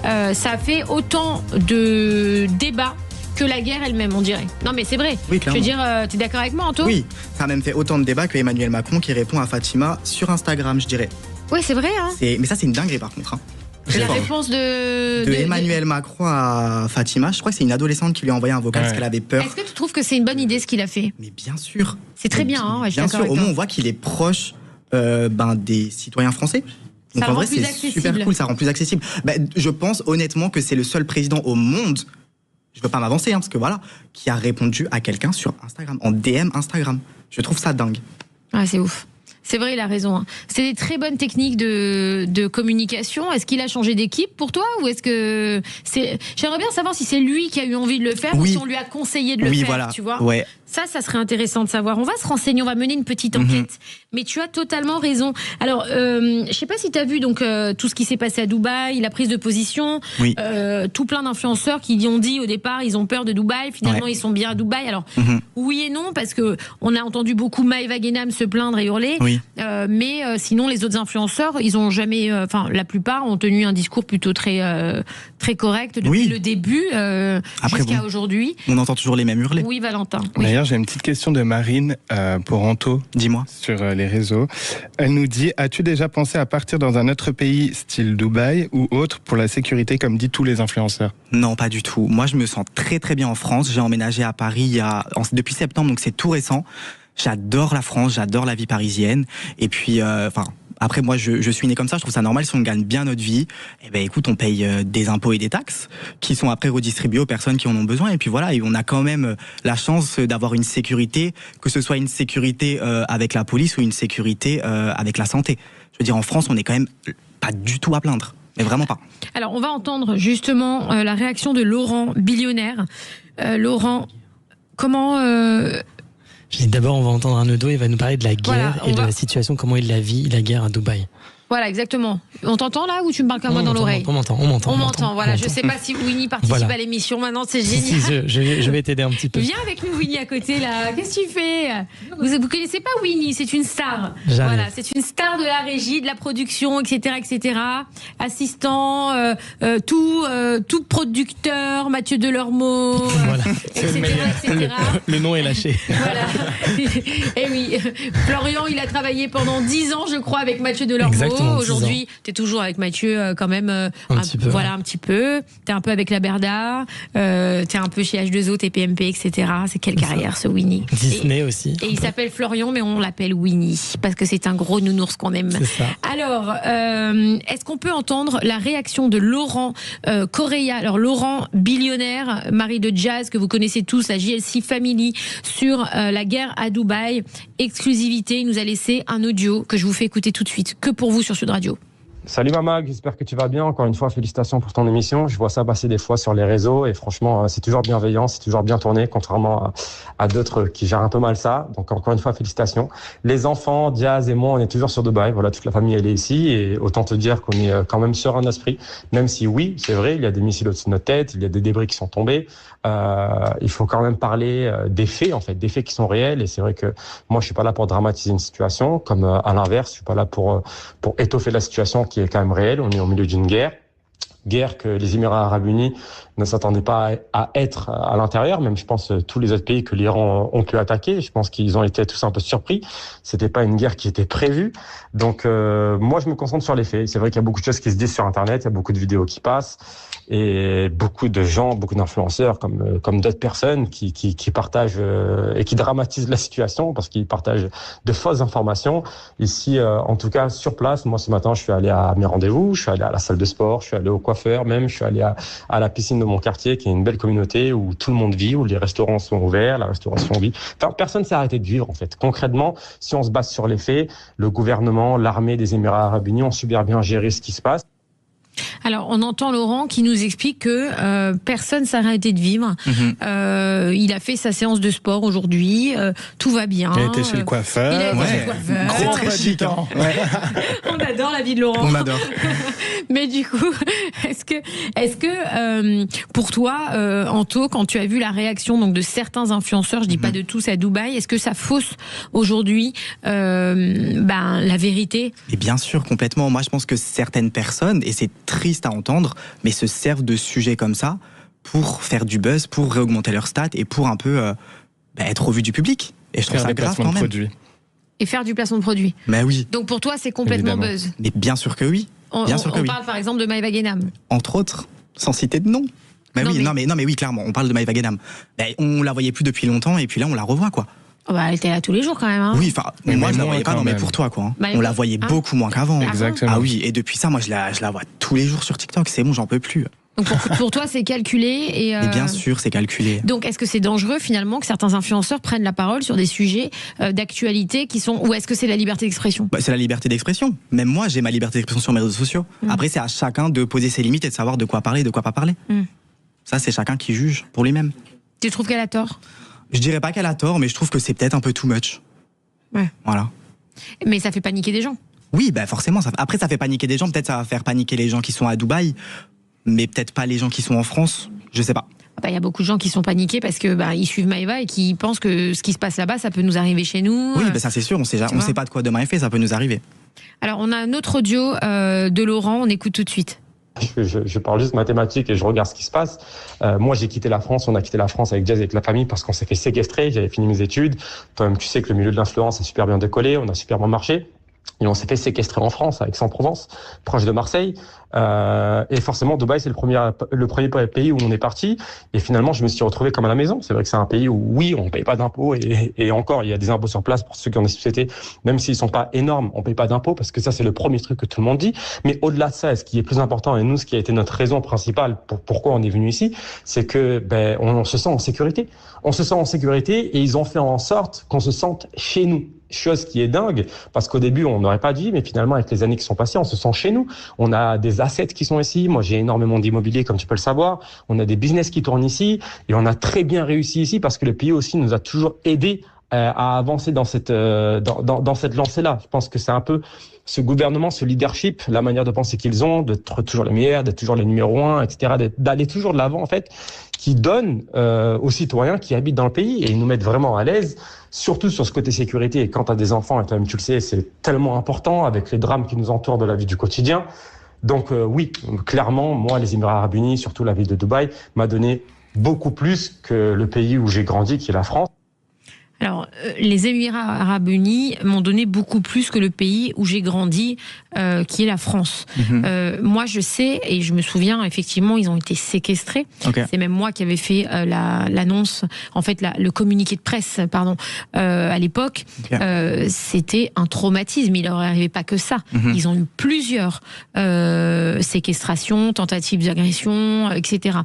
Ça a fait autant de débats que la guerre elle-même, on dirait. Non mais c'est vrai. Oui, je veux dire, tu es d'accord avec moi, Anto? Oui, ça a même fait autant de débats que Emmanuel Macron qui répond à Fatima sur Instagram, je dirais. Oui, c'est vrai. Mais ça, c'est une dinguerie par contre. La réponse de Emmanuel Macron à Fatima, je crois que c'est une adolescente qui lui a envoyé un vocal parce qu'elle avait peur. Est-ce que tu trouves que c'est une bonne idée ce qu'il a fait? Mais bien sûr. C'est très bien, je suis bien d'accord sûr. avec Au toi. moins, on voit qu'il est proche des citoyens français. Donc Ça en rend vrai, plus c'est accessible. super cool, ça rend plus accessible. Je pense honnêtement que c'est le seul président au monde, je veux pas m'avancer, parce que voilà, qui a répondu à quelqu'un sur Instagram, en DM Instagram. Je trouve ça dingue. Ah, c'est ouf. C'est vrai, il a raison. C'est des très bonnes techniques de communication. Est-ce qu'il a changé d'équipe pour toi ou est-ce que c'est... J'aimerais bien savoir si c'est lui qui a eu envie de le faire ou si on lui a conseillé de le faire, voilà. tu vois. Ouais. Ça serait intéressant de savoir. On va se renseigner, on va mener une petite enquête. Mais tu as totalement raison. Alors, je sais pas si tu as vu donc tout ce qui s'est passé à Dubaï, la prise de position, tout plein d'influenceurs qui ont dit au départ ils ont peur de Dubaï, finalement ils sont bien à Dubaï. Alors oui et non parce que on a entendu beaucoup Maëva Guénam se plaindre et hurler. Mais sinon les autres influenceurs, ils ont jamais, la plupart ont tenu un discours plutôt très très correct depuis le début jusqu'à aujourd'hui. On entend toujours les mêmes hurler. Oui, Valentin. D'ailleurs, j'ai une petite question de Marine pour Anto. Dis-moi. Sur les réseaux. Elle nous dit, as-tu déjà pensé à partir dans un autre pays style Dubaï ou autre pour la sécurité comme disent tous les influenceurs? Non, pas du tout. Moi, je me sens très très bien en France. J'ai emménagé à Paris depuis septembre, donc c'est tout récent. J'adore la France, j'adore la vie parisienne. Et puis, après, moi, je suis né comme ça. Je trouve ça normal si on gagne bien notre vie. Eh ben, écoute, on paye des impôts et des taxes qui sont après redistribués aux personnes qui en ont besoin. Et puis voilà, et on a quand même la chance d'avoir une sécurité, que ce soit une sécurité avec la police ou une sécurité avec la santé. Je veux dire, en France, on est quand même pas du tout à plaindre. Mais vraiment pas. Alors, on va entendre justement la réaction de Laurent Billionnaire. Laurent, comment... D'abord, on va entendre Arnaud, il va nous parler de la guerre et de la situation, comment il la vit, la guerre à Dubaï. Voilà, exactement. On t'entend là ou tu me parles comme moi dans l'oreille? On m'entend. Voilà, je sais pas si Winnie participe à l'émission maintenant, c'est génial. Je vais t'aider un petit peu. Viens avec nous, Winnie, à côté là. Qu'est-ce que tu fais? Vous connaissez pas Winnie? C'est une star. J'arrive. Voilà, c'est une star de la régie, de la production, etc., etc. Assistant, tout producteur, Mathieu Delormeau, voilà. etc. Le nom est lâché. Voilà. Et oui, Florian, il a travaillé pendant 10 ans, je crois, avec Mathieu Delormeau. Exactement. Aujourd'hui, t'es toujours avec Mathieu quand même. Un petit peu. T'es un peu avec la Berda. T'es un peu chez H2O, t'es PMP, etc. C'est quelle carrière, ce Winnie? Disney aussi. Et il s'appelle Florian, mais on l'appelle Winnie parce que c'est un gros nounours qu'on aime. C'est ça. Alors, est-ce qu'on peut entendre la réaction de Laurent Correia? Alors, Laurent Billionnaire, mari de Jazz, que vous connaissez tous, la JLC Family, sur la guerre à Dubaï. Exclusivité, il nous a laissé un audio que je vous fais écouter tout de suite. Que pour vous sur Sud Radio. Salut Mamag, j'espère que tu vas bien. Encore une fois, félicitations pour ton émission. Je vois ça passer des fois sur les réseaux et franchement, c'est toujours bienveillant, c'est toujours bien tourné, contrairement à d'autres qui gèrent un peu mal ça. Donc encore une fois, félicitations. Les enfants, Diaz et moi, on est toujours sur Dubaï. Voilà, toute la famille, elle est ici et autant te dire qu'on est quand même serein d'esprit. Même si oui, c'est vrai, il y a des missiles au-dessus de notre tête, il y a des débris qui sont tombés. Il faut quand même parler des faits, en fait, des faits qui sont réels. Et c'est vrai que moi, je suis pas là pour dramatiser une situation, comme à l'inverse, je suis pas là pour étoffer la situation qui est quand même réelle. On est au milieu d'une guerre. guerre que les Émirats Arabes Unis ne s'attendaient pas à être à l'intérieur. Même, je pense, tous les autres pays que l'Iran ont pu attaquer, je pense qu'ils ont été tous un peu surpris. C'était pas une guerre qui était prévue. Donc, moi, je me concentre sur les faits. C'est vrai qu'il y a beaucoup de choses qui se disent sur Internet, il y a beaucoup de vidéos qui passent, et beaucoup de gens, beaucoup d'influenceurs, comme d'autres personnes qui partagent et qui dramatisent la situation parce qu'ils partagent de fausses informations. Ici, en tout cas, sur place, moi, ce matin, je suis allé à mes rendez-vous, je suis allé à la salle de sport, je suis allé au coiffeur même, je suis allé à la piscine de mon quartier, qui est une belle communauté où tout le monde vit, où les restaurants sont ouverts, la restauration vit. Enfin, personne s'est arrêté de vivre, en fait. Concrètement, si on se base sur les faits, le gouvernement, l'armée des Émirats Arabes Unis ont super bien géré ce qui se passe. Alors, on entend Laurent qui nous explique que personne s'est arrêté de vivre. Il a fait sa séance de sport aujourd'hui. Tout va bien. Il a été chez le coiffeur. C'est très chic. Hein. On adore la vie de Laurent. On adore. Mais du coup, est-ce que pour toi, Anto, quand tu as vu la réaction donc de certains influenceurs, je dis pas de tous à Dubaï, est-ce que ça fausse aujourd'hui la vérité? Et bien sûr, complètement. Moi, je pense que certaines personnes, et c'est triste à entendre, mais se servent de sujets comme ça pour faire du buzz, pour réaugmenter leurs stats et pour un peu être au vu du public. Et je trouve ça grave quand même. Et faire du placement de produit. Mais oui. Donc pour toi, c'est complètement buzz. Mais bien sûr que oui. On parle par exemple de Maëva Guénam. Entre autres, sans citer de nom. Mais oui, clairement, on parle de Maëva Guénam. On la voyait plus depuis longtemps et puis là, on la revoit, quoi. Elle était là tous les jours quand même. Hein. Oui, enfin, moi je la voyais pas, mais pour toi, quoi. Hein. On la voyait beaucoup moins qu'avant. Exactement. Ah oui, et depuis ça, moi je la vois tous les jours sur TikTok. C'est bon, j'en peux plus. Donc pour toi, c'est calculé et bien sûr, c'est calculé. Donc, est-ce que c'est dangereux finalement que certains influenceurs prennent la parole sur des sujets d'actualité qui sont, ou est-ce que c'est la liberté d'expression? C'est la liberté d'expression. Même moi, j'ai ma liberté d'expression sur mes réseaux sociaux. Après, c'est à chacun de poser ses limites et de savoir de quoi parler, de quoi pas parler. Ça, c'est chacun qui juge pour lui-même. Tu trouves qu'elle a tort? Je dirais pas qu'elle a tort, mais je trouve que c'est peut-être un peu too much. Ouais. Voilà. Mais ça fait paniquer des gens. Oui, forcément. Après, ça fait paniquer des gens. Peut-être ça va faire paniquer les gens qui sont à Dubaï, mais peut-être pas les gens qui sont en France. Je sais pas. Il y a beaucoup de gens qui sont paniqués parce que ils suivent Maëva et qui pensent que ce qui se passe là-bas, ça peut nous arriver chez nous. Oui, ça c'est sûr. On sait pas de quoi demain est fait. Ça peut nous arriver. Alors, on a un autre audio de Laurent. On écoute tout de suite. Je parle juste mathématiques et je regarde ce qui se passe. Moi, j'ai quitté la France. On a quitté la France avec Jazz, avec la famille, parce qu'on s'est fait séquestrer. J'avais fini mes études. Toi-même, tu sais que le milieu de l'influence a super bien décollé. On a super bien marché. Et on s'est fait séquestrer en France, à Aix-en-Provence, proche de Marseille. Et forcément, Dubaï, c'est le premier pays où on est parti. Et finalement, je me suis retrouvé comme à la maison. C'est vrai que c'est un pays où, oui, on ne paye pas d'impôts. Et encore, il y a des impôts sur place pour ceux qui ont des sociétés. Même s'ils ne sont pas énormes, on ne paye pas d'impôts, parce que ça, c'est le premier truc que tout le monde dit. Mais au-delà de ça, ce qui est plus important, et nous, ce qui a été notre raison principale pour pourquoi on est venu ici, c'est que on se sent en sécurité. On se sent en sécurité et ils ont fait en sorte qu'on se sente chez nous. Chose qui est dingue, parce qu'au début, on n'aurait pas dit, mais finalement, avec les années qui sont passées, on se sent chez nous. On a des assets qui sont ici. Moi, j'ai énormément d'immobilier, comme tu peux le savoir. On a des business qui tournent ici. Et on a très bien réussi ici, parce que le pays aussi nous a toujours aidés à avancer dans cette lancée-là. Je pense que c'est un peu ce gouvernement, ce leadership, la manière de penser qu'ils ont, d'être toujours les meilleurs, d'être toujours les numéros 1, etc., d'aller toujours de l'avant, en fait, qui donne aux citoyens qui habitent dans le pays, et ils nous mettent vraiment à l'aise, surtout sur ce côté sécurité. Et quand tu as des enfants, et toi-même tu le sais, c'est tellement important avec les drames qui nous entourent de la vie du quotidien. Donc oui, clairement, moi, les Émirats Arabes Unis, surtout la ville de Dubaï, m'a donné beaucoup plus que le pays où j'ai grandi, qui est la France. Alors, les Émirats Arabes Unis m'ont donné beaucoup plus que le pays où j'ai grandi, qui est la France. Moi, je sais, et je me souviens, effectivement, ils ont été séquestrés. Okay. C'est même moi qui avais fait l'annonce, en fait, le communiqué de presse, à l'époque. Okay. C'était un traumatisme. Il leur arrivait pas que ça. Ils ont eu plusieurs séquestrations, tentatives d'agression, etc.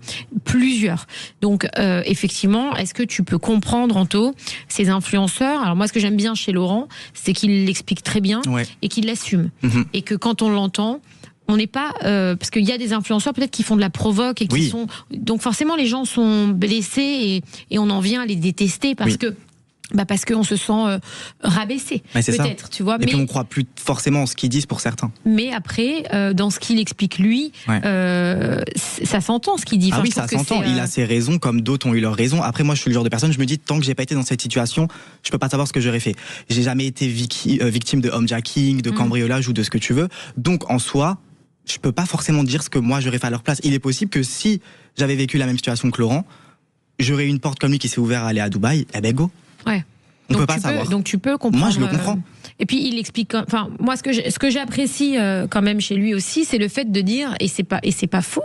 Plusieurs. Donc, effectivement, est-ce que tu peux comprendre, Anto, ces influenceurs? Alors moi, ce que j'aime bien chez Laurent, c'est qu'il l'explique très bien et qu'il l'assume. Et que quand on l'entend, on n'est pas... parce qu'il y a des influenceurs peut-être qui font de la provoque et qui sont... Donc forcément, les gens sont blessés et on en vient à les détester parce que... parce qu'on se sent rabaissé, peut-être, tu vois. Et puis on croit plus forcément en ce qu'ils disent pour certains. Mais après, dans ce qu'il explique lui, ça s'entend ce qu'il dit. Enfin, ça s'entend. Il a ses raisons comme d'autres ont eu leurs raisons. Après, moi, je suis le genre de personne, je me dis, tant que j'ai pas été dans cette situation, je peux pas savoir ce que j'aurais fait. J'ai jamais été victime de homejacking, de cambriolage ou de ce que tu veux. Donc, en soi, je peux pas forcément dire ce que moi j'aurais fait à leur place. Il est possible que si j'avais vécu la même situation que Laurent, j'aurais une porte comme lui qui s'est ouverte à aller à Dubaï, eh ben go. Ouais. On peut pas savoir. Donc tu peux comprendre. Moi je le comprends. Et puis il explique. Enfin moi ce que j'apprécie quand même chez lui aussi, c'est le fait de dire et c'est pas faux.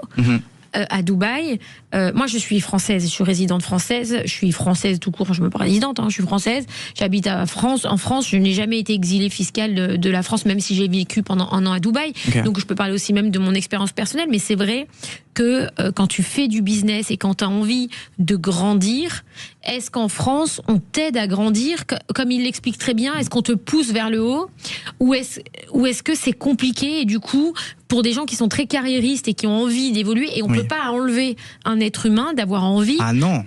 À Dubaï, moi je suis française, je suis résidente française, je suis française tout court, je me pas résidente, je suis française, j'habite en France, je n'ai jamais été exilée fiscale de la France, même si j'ai vécu pendant 1 an à Dubaï, donc je peux parler aussi même de mon expérience personnelle, mais c'est vrai que quand tu fais du business et quand tu as envie de grandir, est-ce qu'en France on t'aide à grandir, comme il l'explique très bien, est-ce qu'on te pousse vers le haut, ou est-ce que c'est compliqué et du coup pour des gens qui sont très carriéristes et qui ont envie d'évoluer, et on peut pas enlever un être humain d'avoir envie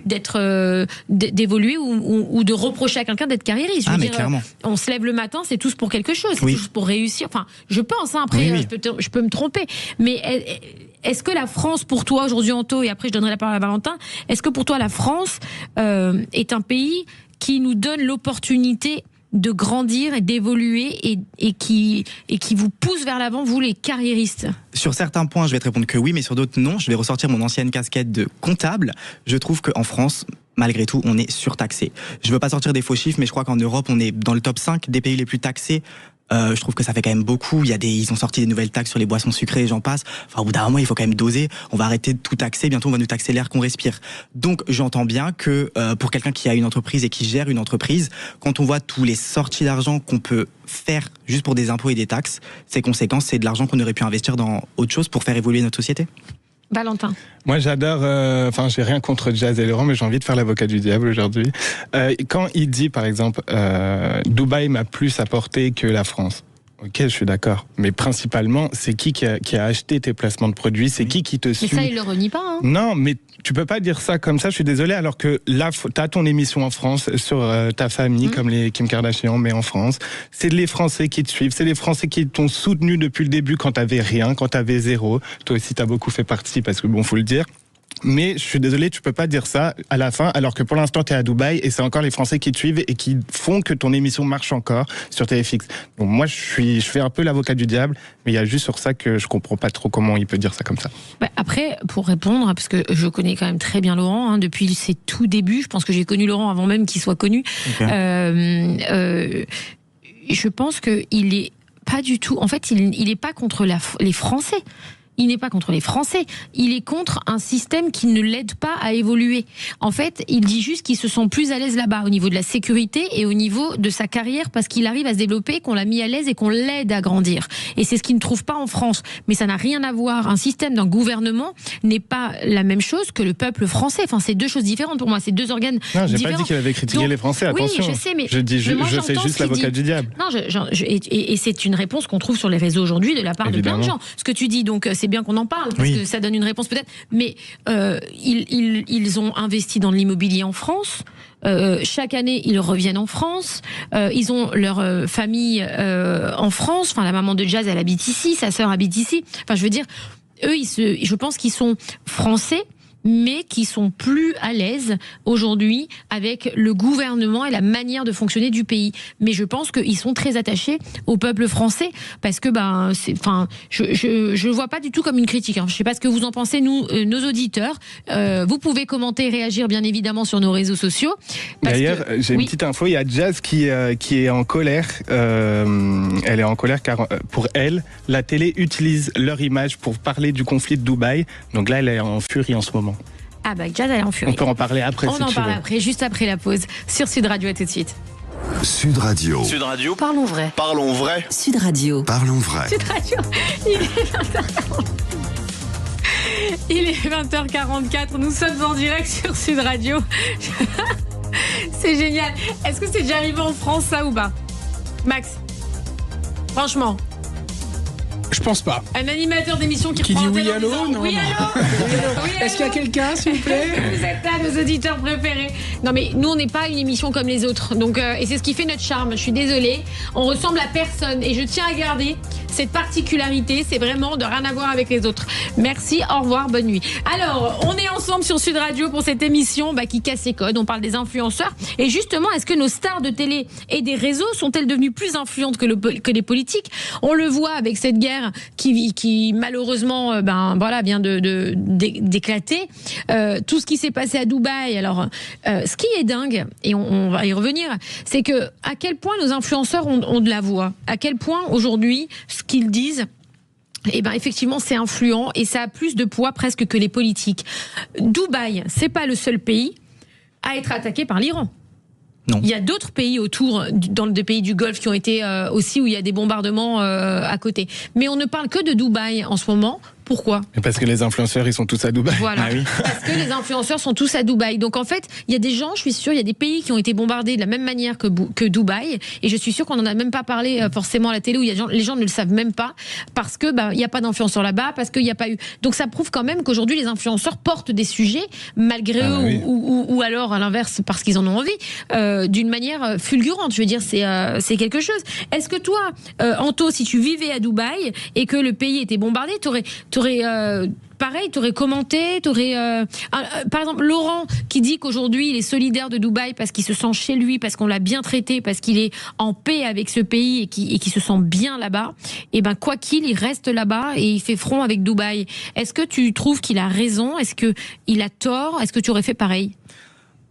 d'être d'évoluer ou de reprocher à quelqu'un d'être carriériste. Je veux dire, clairement. On se lève le matin, c'est tous pour quelque chose, c'est tous pour réussir. Enfin, je pense. Après, je peux me tromper, mais est-ce que la France, pour toi aujourd'hui, Anto, et après je donnerai la parole à Valentin, est-ce que pour toi la France est un pays qui nous donne l'opportunité de grandir et d'évoluer et qui vous pousse vers l'avant, vous les carriéristes? Sur certains points, je vais te répondre que oui, mais sur d'autres, non. Je vais ressortir mon ancienne casquette de comptable. Je trouve qu'en France, malgré tout, on est surtaxé. Je veux pas sortir des faux chiffres, mais je crois qu'en Europe, on est dans le top 5 des pays les plus taxés. Je trouve que ça fait quand même beaucoup. Ils ont sorti des nouvelles taxes sur les boissons sucrées, j'en passe. Enfin, au bout d'un moment, il faut quand même doser. On va arrêter de tout taxer. Bientôt, on va nous taxer l'air qu'on respire. Donc, j'entends bien que pour quelqu'un qui a une entreprise et qui gère une entreprise, quand on voit tous les sorties d'argent qu'on peut faire juste pour des impôts et des taxes, ces conséquences, c'est de l'argent qu'on aurait pu investir dans autre chose pour faire évoluer notre société. Valentin. Moi, j'adore. Enfin, j'ai rien contre Jazz et Laurent, mais j'ai envie de faire l'avocat du diable aujourd'hui. Quand il dit, par exemple, Dubaï m'a plus apporté que la France. Ok, je suis d'accord. Mais principalement, c'est qui a acheté tes placements de produits? C'est qui te suit? Mais ça, il le renie pas. Non, mais tu peux pas dire ça comme ça. Je suis désolé. Alors que là, t'as ton émission en France sur ta famille, comme les Kim Kardashian, mais en France. C'est les Français qui te suivent. C'est les Français qui t'ont soutenu depuis le début quand t'avais rien, quand t'avais zéro. Toi aussi, t'as beaucoup fait partie parce que bon, faut le dire. Mais je suis désolé, tu peux pas dire ça à la fin, alors que pour l'instant t'es à Dubaï et c'est encore les Français qui te suivent et qui font que ton émission marche encore sur TFX. Donc moi je fais un peu l'avocat du diable, mais il y a juste sur ça que je comprends pas trop comment il peut dire ça comme ça. Après, pour répondre, parce que je connais quand même très bien Laurent, depuis ses tout débuts, je pense que j'ai connu Laurent avant même qu'il soit connu. Je pense qu'il est pas du tout, en fait il est pas contre les Français. Il n'est pas contre les Français, il est contre un système qui ne l'aide pas à évoluer. En fait, il dit juste qu'il se sent plus à l'aise là-bas, au niveau de la sécurité et au niveau de sa carrière, parce qu'il arrive à se développer, qu'on l'a mis à l'aise et qu'on l'aide à grandir. Et c'est ce qu'il ne trouve pas en France. Mais ça n'a rien à voir. Un système d'un gouvernement n'est pas la même chose que le peuple français. Enfin, c'est deux choses différentes pour moi. C'est deux organes différents. Non, j'ai pas dit qu'il avait critiqué les Français, attention. Oui, je sais, mais je fais juste l'avocat du diable. Non, et c'est une réponse qu'on trouve sur les réseaux aujourd'hui de la part de plein de gens. Ce que tu dis, donc, c'est bien qu'on en parle, parce que ça donne une réponse peut-être. Mais ils ont investi dans l'immobilier en France. Chaque année, ils reviennent en France. Ils ont leur famille en France. Enfin, la maman de Jazz, elle habite ici. Sa sœur habite ici. Enfin, je veux dire, eux, je pense qu'ils sont français, mais qui sont plus à l'aise aujourd'hui avec le gouvernement et la manière de fonctionner du pays. Mais je pense qu'ils sont très attachés au peuple français, parce que je vois pas du tout comme une critique. Je sais pas ce que vous en pensez, nos auditeurs. Vous pouvez commenter, réagir bien évidemment sur nos réseaux sociaux. D'ailleurs, j'ai une petite info. Il y a Jazz qui est en colère. Elle est en colère car pour elle, la télé utilise leur image pour parler du conflit de Dubaï. Donc là, elle est en furie en ce moment. Ah Jazz, elle est en furie. On peut en parler après. On en parle après, juste après la pause sur Sud Radio. À tout de suite. Sud Radio. Sud Radio. Parlons vrai. Parlons vrai. Sud Radio. Parlons vrai. Sud Radio. Il est 20h44. Nous sommes en direct sur Sud Radio. C'est génial. Est-ce que c'est déjà arrivé en France, ça, ou pas, Max? Franchement. Je pense pas. Un animateur d'émission qui dit oui allô? Non, oui allô. Est-ce qu'il y a quelqu'un, s'il vous plaît? Vous êtes là, nos auditeurs préférés. Non mais nous on n'est pas une émission comme les autres. Donc et c'est ce qui fait notre charme. Je suis désolée, on ressemble à personne et je tiens à garder cette particularité, c'est vraiment de rien avoir avec les autres. Merci, au revoir, bonne nuit. Alors, on est ensemble sur Sud Radio pour cette émission qui casse les codes. On parle des influenceurs. Et justement, est-ce que nos stars de télé et des réseaux sont-elles devenues plus influentes que les politiques? On le voit avec cette guerre qui malheureusement vient d'éclater. Tout ce qui s'est passé à Dubaï. Alors, ce qui est dingue, et on va y revenir, c'est que à quel point nos influenceurs ont de la voix. À quel point aujourd'hui, ce qu'ils disent, effectivement, c'est influent et ça a plus de poids presque que les politiques. Dubaï, c'est pas le seul pays à être attaqué par l'Iran. Non. Il y a d'autres pays autour, dans des pays du Golfe, qui ont été aussi où il y a des bombardements à côté. Mais on ne parle que de Dubaï en ce moment. Pourquoi ? Parce que les influenceurs, ils sont tous à Dubaï. Voilà. Ah oui. Parce que les influenceurs sont tous à Dubaï. Donc en fait, il y a des gens, je suis sûre, il y a des pays qui ont été bombardés de la même manière que Dubaï. Et je suis sûre qu'on n'en a même pas parlé forcément à la télé, où les gens ne le savent même pas, parce que il n'y a pas d'influenceurs là-bas, parce qu'il n'y a pas eu. Donc ça prouve quand même qu'aujourd'hui, les influenceurs portent des sujets, malgré eux, ou alors à l'inverse, parce qu'ils en ont envie, d'une manière fulgurante. Je veux dire, c'est quelque chose. Est-ce que toi, Anto, si tu vivais à Dubaï et que le pays était bombardé, t'aurais pareil, t'aurais commenté, par exemple Laurent qui dit qu'aujourd'hui il est solidaire de Dubaï parce qu'il se sent chez lui, parce qu'on l'a bien traité, parce qu'il est en paix avec ce pays et qui se sent bien là-bas. Et quoi qu'il, il reste là-bas et il fait front avec Dubaï. Est-ce que tu trouves qu'il a raison ? Est-ce que il a tort ? Est-ce que tu aurais fait pareil ?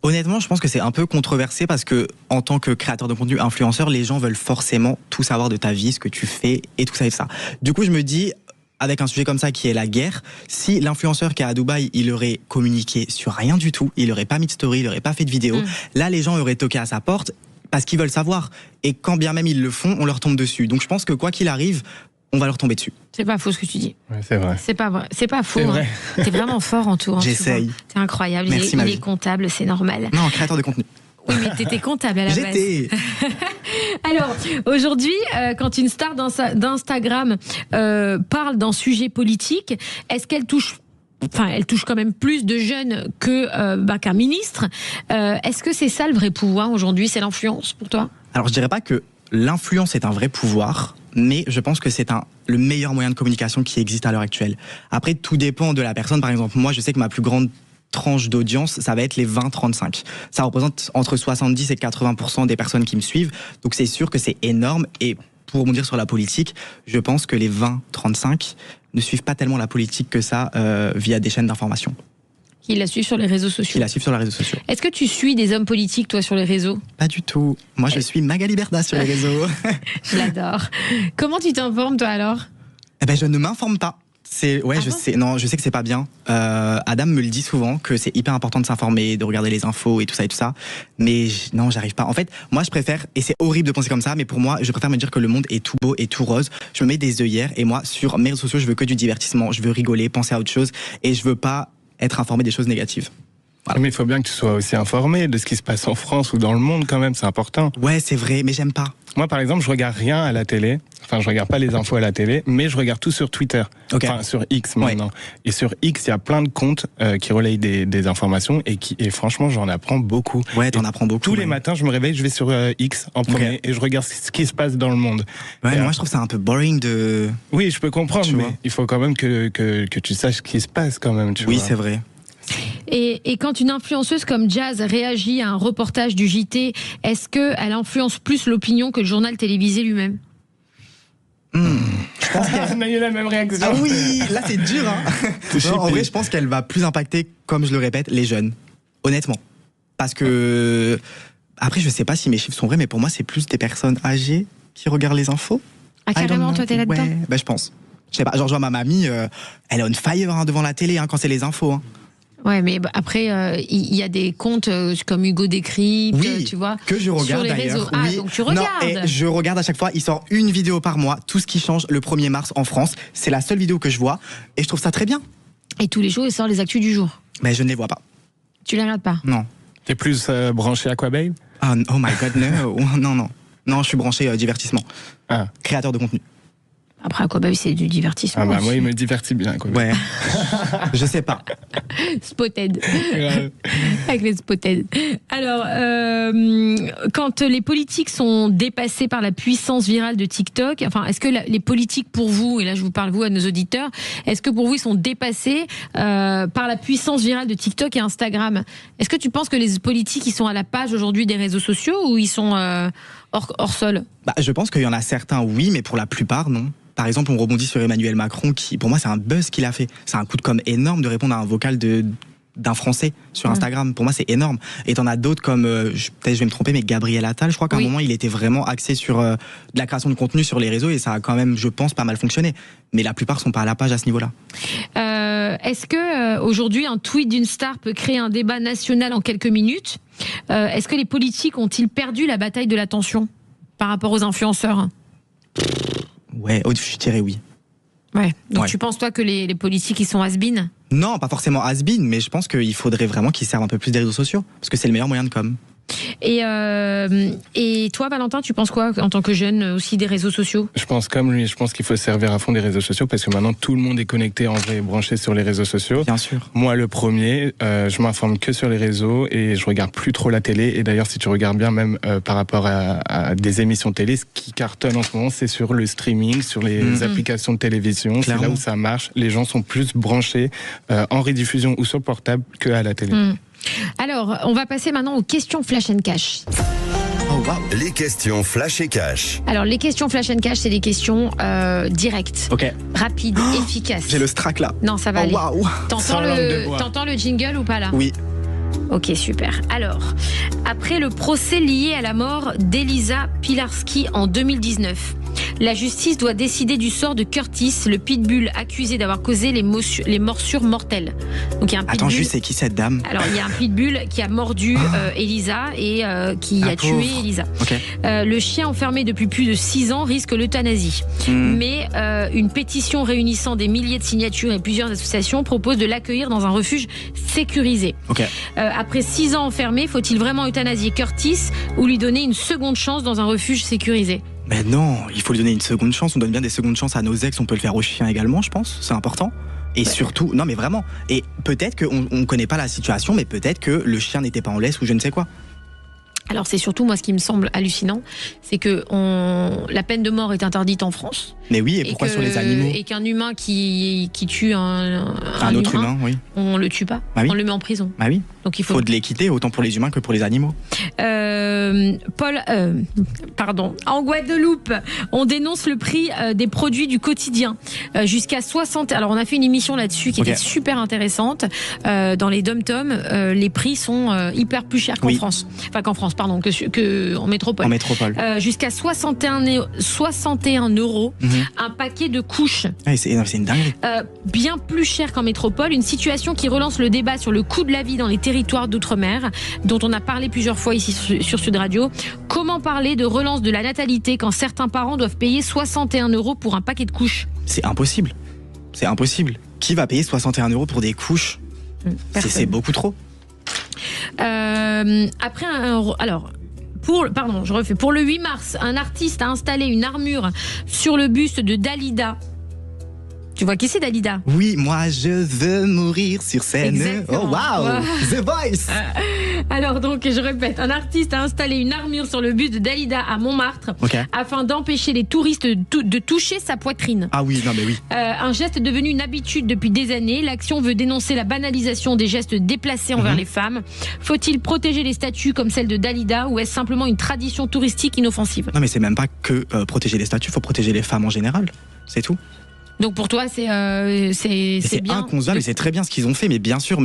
Honnêtement, je pense que c'est un peu controversé parce que, en tant que créateur de contenu, influenceur, les gens veulent forcément tout savoir de ta vie, ce que tu fais et tout ça et ça. Du coup, je me dis, avec un sujet comme ça qui est la guerre, si l'influenceur qui est à Dubaï, il aurait communiqué sur rien du tout, il aurait pas mis de story, il aurait pas fait de vidéo, là les gens auraient toqué à sa porte parce qu'ils veulent savoir. Et quand bien même ils le font, on leur tombe dessus. Donc je pense que quoi qu'il arrive, on va leur tomber dessus. C'est pas faux ce que tu dis. Ouais, c'est vrai. C'est pas vrai. C'est pas faux. C'est vrai. T'es vraiment fort en tout. J'essaye. T'es incroyable. Merci, il est comptable, c'est normal. Non, créateur de contenu. Oui, mais t'étais comptable à la base. J'étais. Alors, aujourd'hui, quand une star d'Instagram parle d'un sujet politique, est-ce qu'elle touche... Enfin, elle touche quand même plus de jeunes qu'un ministre. Est-ce que c'est ça le vrai pouvoir aujourd'hui ? C'est l'influence pour toi ? Alors, je dirais pas que l'influence est un vrai pouvoir, mais je pense que c'est le meilleur moyen de communication qui existe à l'heure actuelle. Après, tout dépend de la personne. Par exemple, moi, je sais que ma plus grande tranche d'audience, ça va être les 20-35. Ça représente entre 70 et 80% des personnes qui me suivent. Donc c'est sûr que c'est énorme. Et pour rebondir sur la politique, je pense que les 20-35 ne suivent pas tellement la politique que ça via des chaînes d'information. Qui la suivent sur les réseaux sociaux. Qui la suivent sur les réseaux sociaux. Est-ce que tu suis des hommes politiques, toi, sur les réseaux ? Pas du tout. Moi, je suis Magali Berda sur les réseaux. Je l'adore. Comment tu t'informes, toi, alors ? Je ne m'informe pas. Je sais que c'est pas bien. Adam me le dit souvent que c'est hyper important de s'informer, de regarder les infos et tout ça. Mais non, j'arrive pas. En fait, moi je préfère, et c'est horrible de penser comme ça, mais pour moi, je préfère me dire que le monde est tout beau et tout rose. Je me mets des œillères et moi, sur mes réseaux sociaux, je veux que du divertissement. Je veux rigoler, penser à autre chose et je veux pas être informé des choses négatives. Voilà. Mais il faut bien que tu sois aussi informé de ce qui se passe en France ou dans le monde quand même, c'est important. Ouais, c'est vrai, mais j'aime pas. Moi, par exemple, je regarde rien à la télé. Enfin, je regarde pas les infos à la télé, mais je regarde tout sur Twitter. Okay. Enfin, sur X maintenant. Ouais. Et sur X, il y a plein de comptes qui relayent des informations et franchement, j'en apprends beaucoup. Ouais, t'en apprends beaucoup. Tous les matins, je me réveille, je vais sur X en premier et je regarde ce qui se passe dans le monde. Ouais, moi, je trouve ça un peu boring de... Oui, je peux comprendre, mais il faut quand même que tu saches ce qui se passe quand même, tu vois. Oui, c'est vrai. Et quand une influenceuse comme Jazz réagit à un reportage du JT, est-ce qu'elle influence plus l'opinion que le journal télévisé lui-même ? Je pense qu'elle a eu la même réaction. Ah oui, là c'est dur. Non, en vrai, je pense qu'elle va plus impacter, comme je le répète, les jeunes. Honnêtement. Parce que... Après, je sais pas si mes chiffres sont vrais, mais pour moi, c'est plus des personnes âgées qui regardent les infos. Ah, carrément, toi, t'es là-dedans ? Ouais, je pense. Je sais pas, genre, je vois ma mamie, elle est on fire devant la télé quand c'est les infos. Ouais, mais après, il y a des comptes comme Hugo Décrypte, oui, tu vois, que je regarde sur les réseaux. Ah, oui. Donc tu regardes. Non, et je regarde à chaque fois. Il sort une vidéo par mois. Tout ce qui change le 1er mars en France. C'est la seule vidéo que je vois. Et je trouve ça très bien. Et tous les jours, il sort les actus du jour. Mais je ne les vois pas. Tu les regardes pas ? Non. T'es plus branché Aquababe ? Oh my god, no. Non, je suis branché divertissement. Créateur de contenu. Après, Aquaboy, c'est du divertissement. Ah bah moi, il me divertit bien. Quoi. Ouais. Je sais pas. Spotted. Avec les Spotted. Alors, quand les politiques sont dépassés par la puissance virale de TikTok, enfin, est-ce que les politiques pour vous, et là je vous parle vous à nos auditeurs, est-ce que pour vous ils sont dépassés par la puissance virale de TikTok et Instagram? Est-ce que tu penses que les politiques ils sont à la page aujourd'hui des réseaux sociaux ou ils sont hors sol? Je pense qu'il y en a certains, oui, mais pour la plupart, non. Par exemple, on rebondit sur Emmanuel Macron, qui, pour moi, c'est un buzz qu'il a fait. C'est un coup de com' énorme de répondre à un vocal d'un Français sur Instagram. Pour moi, c'est énorme. Et t'en as d'autres comme, peut-être je vais me tromper, mais Gabriel Attal, je crois qu'à un moment, il était vraiment axé sur de la création de contenu sur les réseaux et ça a quand même, je pense, pas mal fonctionné. Mais la plupart sont pas à la page à ce niveau-là. Est-ce que aujourd'hui, un tweet d'une star peut créer un débat national en quelques minutes? Est-ce que les politiques ont-ils perdu la bataille de l'attention par rapport aux influenceurs? Ouais, je dirais oui. Ouais. Donc ouais. Tu penses toi que les politiques ils sont has-been? Non, pas forcément has-been, mais je pense qu'il faudrait vraiment qu'ils servent un peu plus des réseaux sociaux, parce que c'est le meilleur moyen de com'. Et toi, Valentin, tu penses quoi en tant que jeune aussi des réseaux sociaux? Je pense comme lui, je pense qu'il faut se servir à fond des réseaux sociaux parce que maintenant tout le monde est connecté en vrai, branché sur les réseaux sociaux. Bien sûr. Moi, le premier, je m'informe que sur les réseaux et je regarde plus trop la télé. Et d'ailleurs, si tu regardes bien, même par rapport à des émissions télé, ce qui cartonne en ce moment, c'est sur le streaming, sur les applications de télévision. Clairement. C'est là où ça marche. Les gens sont plus branchés en rediffusion ou sur le portable qu'à la télé. Alors, on va passer maintenant aux questions Flash and Cash. Oh, wow. Les questions Flash et Cash. Alors, les questions Flash and Cash, c'est des questions directes, Ok. rapides, efficaces. J'ai le strack là. Non, ça va aller. Waouh. T'entends le jingle ou pas là? Oui. Ok, super. Alors, après le procès lié à la mort d'Elisa Pilarski en 2019, la justice doit décider du sort de Curtis, le pitbull accusé d'avoir causé les morsures mortelles. Donc, il y a un pitbull... Attends, juste, c'est qui cette dame? Alors, il y a un pitbull qui a mordu Elisa et qui a tué Elisa. Okay. Le chien enfermé depuis plus de 6 ans risque l'euthanasie. Mais une pétition réunissant des milliers de signatures et plusieurs associations propose de l'accueillir dans un refuge sécurisé. Okay. Après 6 ans enfermé, faut-il vraiment euthanasier Curtis ou lui donner une seconde chance dans un refuge sécurisé? Mais non, il faut lui donner une seconde chance. On donne bien des secondes chances à nos ex, on peut le faire aux chiens également, je pense. C'est important. Et surtout, non mais vraiment. Et peut-être qu'on ne connaît pas la situation, mais peut-être que le chien n'était pas en laisse ou je ne sais quoi. Alors c'est surtout, moi, ce qui me semble hallucinant, c'est que la peine de mort est interdite en France. Mais oui, et pourquoi sur les animaux? Et qu'un humain qui tue un autre humain, oui. On le tue pas, on le met en prison. Bah oui. Donc il faut de l'équité, autant pour les humains que pour les animaux. En Guadeloupe, on dénonce le prix des produits du quotidien. Jusqu'à 60... Alors on a fait une émission là-dessus qui était super intéressante. Dans les dom-toms, les prix sont hyper plus chers qu'en France. Enfin qu'en France, pardon, que en métropole. En métropole. Jusqu'à 61 euros, un paquet de couches. Ouais, c'est une dinguerie. Bien plus cher qu'en métropole. Une situation qui relance le débat sur le coût de la vie dans les territoires d'outre-mer, dont on a parlé plusieurs fois ici sur Sud Radio. Comment parler de relance de la natalité quand certains parents doivent payer 61 euros pour un paquet de couches? C'est impossible. C'est impossible. Qui va payer 61 euros pour des couches? C'est beaucoup trop. Pour le 8 mars, un artiste a installé une armure sur le buste de Dalida. Tu vois qui c'est Dalida? Oui, moi je veux mourir sur scène. Exactement. Oh wow, The Voice. Alors donc, je répète, un artiste a installé une armure sur le buste de Dalida à Montmartre afin d'empêcher les touristes de toucher sa poitrine. Ah oui, non mais oui. Un geste devenu une habitude depuis des années. L'action veut dénoncer la banalisation des gestes déplacés envers les femmes. Faut-il protéger les statues comme celle de Dalida ou est-ce simplement une tradition touristique inoffensive? Non mais c'est même pas que protéger les statues, il faut protéger les femmes en général. C'est tout. Donc pour toi, c'est bien. C'est inconcevable et c'est très bien ce qu'ils ont fait, mais bien sûr.